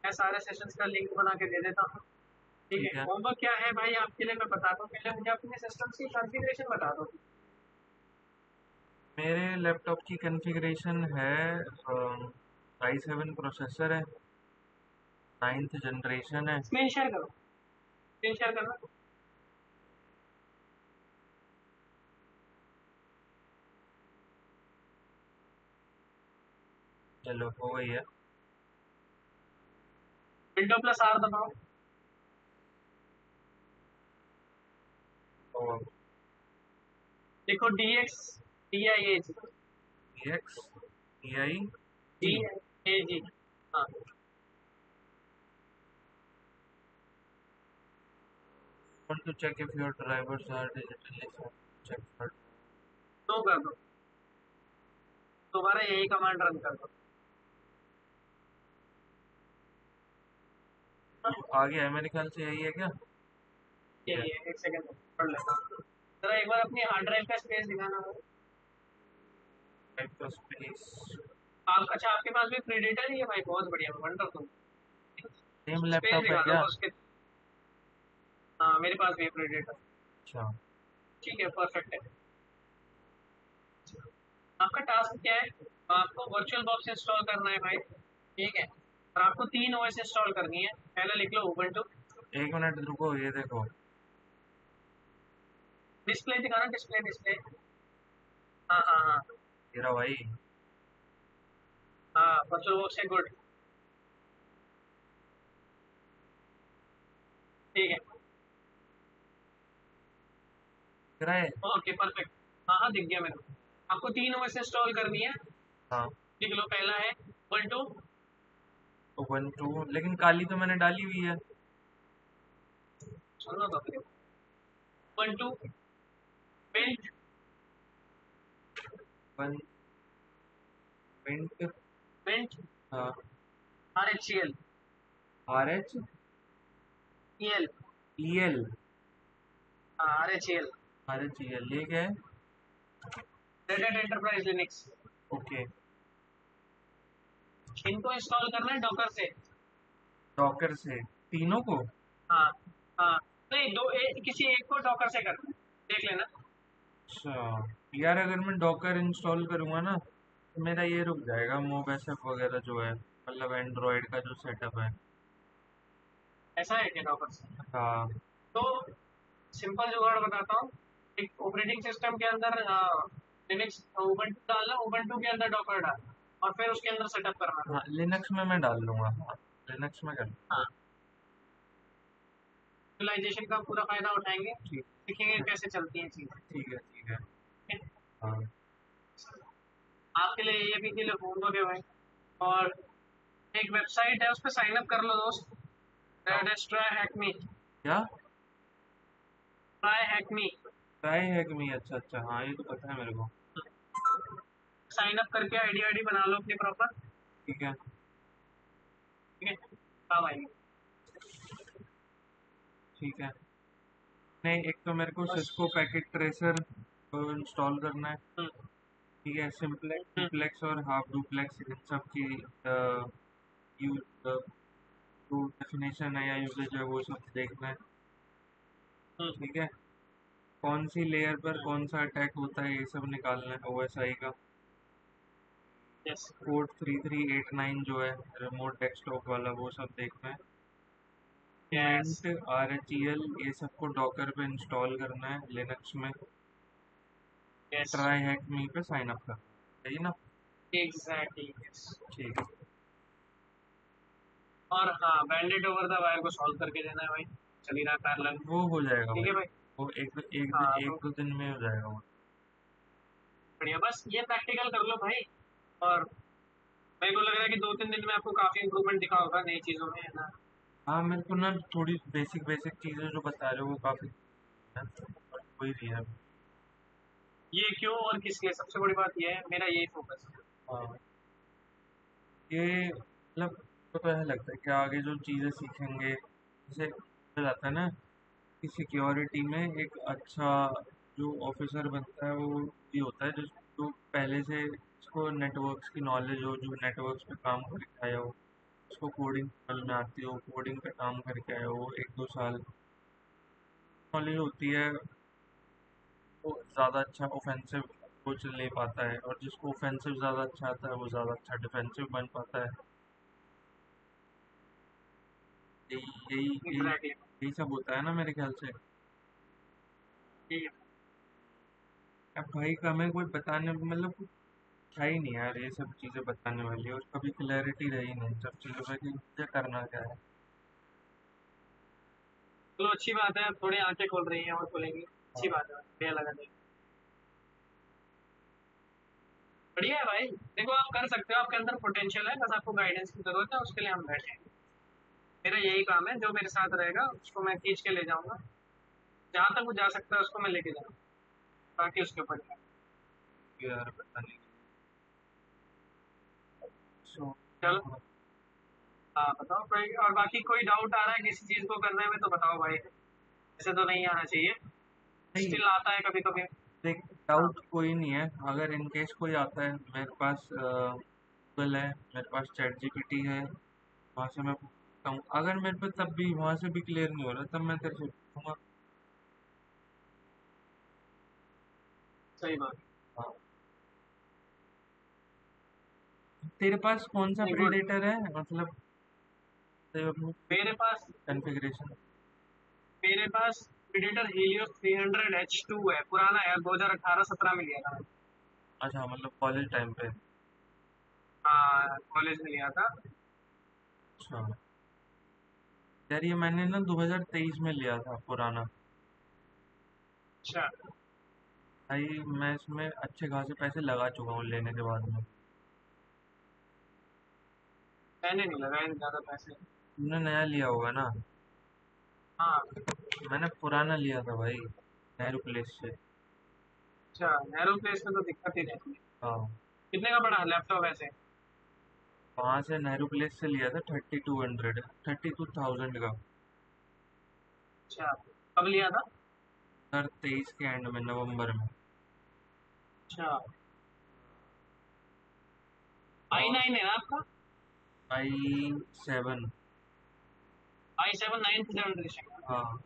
मैं सारे सेशंस का लिंक बना के दे देता हूँ, ठीक है। ठीक है। होमवर्क क्या है भाई आपके लिए मैं बताता हूँ, पहले मुझे अपने सिस्टम की कॉन्फ़िगरेशन बता दो। मेरे लैपटॉप की कॉन्फ़िगरेशन है i7 प्रोसेसर है, 9th जनरेशन है। स्क्रीन शेयर करो, स्क्रीन शेयर करना। चलो हो गई है। विंडो प्लस आर दबाओ, और देखो D X D I A G, X I D E. A G, हाँ Want to check if your drivers are digitally check for। तो कर दो, दोबारा यही कमांड रन कर दो। आ गया है मेरे ख्याल से, यही है क्या? यही है, एक सेकंड पढ़ लेता हूँ जरा, एक बार अपनी हार्ड ड्राइव का स्पेस दिखाना हो। स्पेस। आप अच्छा, आपके पास भी प्रीडेटर ही है भाई, बहुत बढ़िया, वंडरफुल। सेम स्पेस लैपटॉप है दिखा दो क्या? बस के। हाँ मेरे पास भी है प्रीडेटर, अच्छा। ठीक है, परफेक्ट है। आपका टास्क क्या है, आपको वर्चुअल बॉक्स इंस्टॉल करना है भाई, ठीक है, और आपको 3 ओएस इंस्टॉल करनी है। पहले लिख लो उबंटू। एक मिनट रुको, ये देखो। डिस्प्ले दिखाना, डिस्प्ले डिस्प्ले, हाँ हाँ हाँ तेरा भाई। हाँ, वर्चुअल बॉक्स है, गुड, ठीक है, तेरा है। Okay perfect. हाँ हाँ दिख गया मेरे को। आपको 3 ओएस इंस्टॉल करनी है, हाँ लिख लो। पहला है उबंटू, उबंटू, लेकिन काली तो मैंने डाली हुई है। सुनो तो फिर, Ubuntu built one minute. Built हाँ। R H C L, R H E L, E L. हाँ R H C L, R H E L, ये क्या है? Red Hat Enterprise Linux. Okay. इनको इंस्टॉल करना है डॉकर से। डॉकर से तीनों को? हाँ हाँ, नहीं दो किसी एक को डॉकर से करना है, देख लेना। अच्छा यार, अगर मैं डॉकर इंस्टॉल करूँगा ना तो मेरा ये रुक जाएगा, मोब एसएफ वगैरह जो है, मतलब एंड्रॉयड का जो सेटअप है। ऐसा है क्या डॉकर से? हाँ। तो सिंपल जुगाड़ बताता हूँ, एक ऑपरेटिंग सिस्टम के अंदर लिनक्स उबंटू डालना, उबंटू के अंदर डॉकर डालना, और फिर उसके अंदर सेटअप करना हाँ था। लिनक्स में मैं डाल लूँगा, हाँ लिनक्स में कर। हाँ, विजुअलाइजेशन का पूरा फायदा उठाएंगे, ठीक सीखेंगे कैसे चलती हैं चीजें। ठीक है ठीक है। ठीक है? हाँ आपके लिए ये भी के लिए होमवर्क है भाई, और एक वेबसाइट है उस पर साइन अप कर लो दोस्त, बताओ। दैट इज ट्राई हैक मी। क्या? ट्राई हैक मी। ट्राई हैक मी, अच्छा अच्छा, हाँ ये तो पता है मेरे को। साइन अप करके आईडी आईडी बना लो अपनी प्रॉपर। ठीक है। ठीक है, काम आएगी। ठीक है। नहीं, एक तो मेरे को बस। सिस्को पैकेट ट्रेसर इंस्टॉल करना है। हम्म, ठीक है, सिंपलेक्स हम्म, डुप्लेक्स और हाफ डुप्लेक्स इन सब की यूज जो डेफिनेशन है या यूजेज है वो सब देखना है। हम्म, ठीक है। कौन सी लेयर पर कौन सा अटैक होता है ये सब निकालना है, ओएसआई का। यस। पोर्ट 3389 जो है रिमोट डेस्कटॉप वाला, वो सब देखना है। यस। मिंट, RHEL, ये सबको डॉकर पे इंस्टॉल करना है लिनक्स में। यस। ट्राई हैक मी पे साइन अप करना है, सही ना? Exactly yes. ठीक है। और हाँ, बैंडेड ओवर द वायर को सॉल्व करके देना है भाई। चली रहा पैरेलल। वो हो जाएगा ठीक भाई। है भाई। वो हाँ एक तो दो दिन में हो जाएगा वो। बढ़िया, बस ये प्रैक्टिकल कर लो भाई। और मेरे को लग रहा है कि 2-3 दिन में आपको काफी इंप्रूवमेंट दिखा होगा नई चीजों में, है ना। हाँ, मेरे को ना थोड़ी बेसिक बेसिक चीज़ें जो बता रहे हो वो काफ़ी है, और कोई भी है। ये क्यों और किस लिए, सबसे बड़ी बात ये है, मेरा यही फोकस है। हाँ, ये मतलब तो ऐसा लगता है कि आगे जो चीज़ें सीखेंगे, जैसे हो जाता है ना कि सिक्योरिटी में एक अच्छा जो ऑफिसर बनता है वो ये होता है जो पहले से उसको नेटवर्क्स की नॉलेज हो, जो नेटवर्क्स पे काम करके आया हो, उसको कोडिंग समझ में आती हो, कोडिंग पे काम करके आया हो, एक दो साल नॉलेज होती है, वो ज़्यादा अच्छा ऑफेंसिव अप्रोच ले पाता है, और जिसको ऑफेंसिव ज़्यादा अच्छा आता है वो ज़्यादा अच्छा डिफेंसिव बन पाता है। यही यही यही एग्जैक्टली। यही सब होता है ना मेरे ख्याल से। अब भाई हमें कोई बताने मतलब कुछ था ही नहीं यार ये सब चीज़ें बताने वाली, और कभी क्लैरिटी रही नहीं सब चीज़ों पे कि मुझे करना क्या है। चलो अच्छी बात है, थोड़ी आंखें खोल रही हैं और खोलेंगी, अच्छी हाँ। बात है, बढ़िया लगा देख। बढ़िया है भाई। देखो आप कर सकते हो, आपके अंदर पोटेंशियल है, बस आपको गाइडेंस की जरूरत है, उसके लिए हम बैठे हैं। मेरा यही काम है, जो मेरे साथ रहेगा उसको मैं खींच के ले जाऊंगा। जहाँ तक वो जा सकता है उसको मैं लेके जाऊंगा। बाकी उसके ऊपर है। यार पता नहीं। सो चलो। हाँ बताओ कोई, और बाकी कोई डाउट आ रहा है किसी चीज को करने में तो बताओ भाई। ऐसे तो नहीं आना चाहिए। नहीं, स्टिल आता है कभी कभी। देख हाँ। डाउट कोई नहीं है, अगर इन केस कोई आता है मेरे पास गूगल है, मेरे पास चैट जीपीटी है, वहाँ से मैं पूछता हूँ, अगर मेरे पे तब भी वहाँ से भी क्लियर नहीं हो रहा तब मैं तेरे से पूछूंगा। सही बात। हाँ। तेरे पास कौन सा नहीं गुड। प्रीडेटर है मतलब, मेरे पास कॉन्फ़िगरेशन? मेरे पास प्रीडेटर हीलियोस 300H2 है, पुराना है, 2018-17 में लिया था। अच्छा, मतलब कॉलेज टाइम पे। हाँ कॉलेज में लिया था। अच्छा यार, ये मैंने ना 2023 में लिया था पुराना। अच्छा। भाई मैं इसमें अच्छे खासे पैसे लगा चुका हूँ लेने के बाद में। मैंने नहीं लगाए ज्यादा पैसे। तुमने नया लिया होगा ना? हाँ। मैंने पुराना लिया था भाई, नेहरू प्लेस से। अच्छा, नैरो प्लेस में तो दिक्कत ही रहती है। हाँ, कितने का पड़ा लैपटॉप ऐसे? वहाँ से नेहरू प्लेस से लिया था 3200, 32,000 का। अच्छा, कब लिया था? 2023 के एंड में, नवंबर में। अच्छा। आई और नाइन है ना आपका? i7। i7 9th जनरेशन का। हाँ।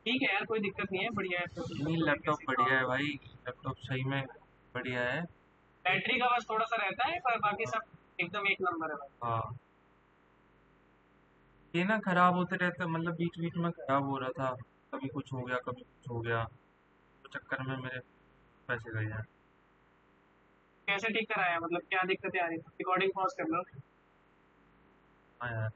ठीक है यार, कोई दिक्कत नहीं है, बढ़िया है, तो नहीं, एक तरीके लैपटॉप से बढ़िया काम। है भाई, लैपटॉप सही में बढ़िया है। बैटरी का बस थोड़ा सा रहता है, पर बाकी सब एकदम एक नंबर है भाई। हाँ, ये ना खराब होते रहता, मतलब बीच बीच में खराब हो रहा था, कभी कुछ हो गया कभी कुछ हो गया, तो चक्कर में मेरे पैसे गए हैं। कैसे ठीक कराया, मतलब क्या दिक्कतें आ रही थी? रिकॉर्डिंग पॉज कर लो। हाँ यार।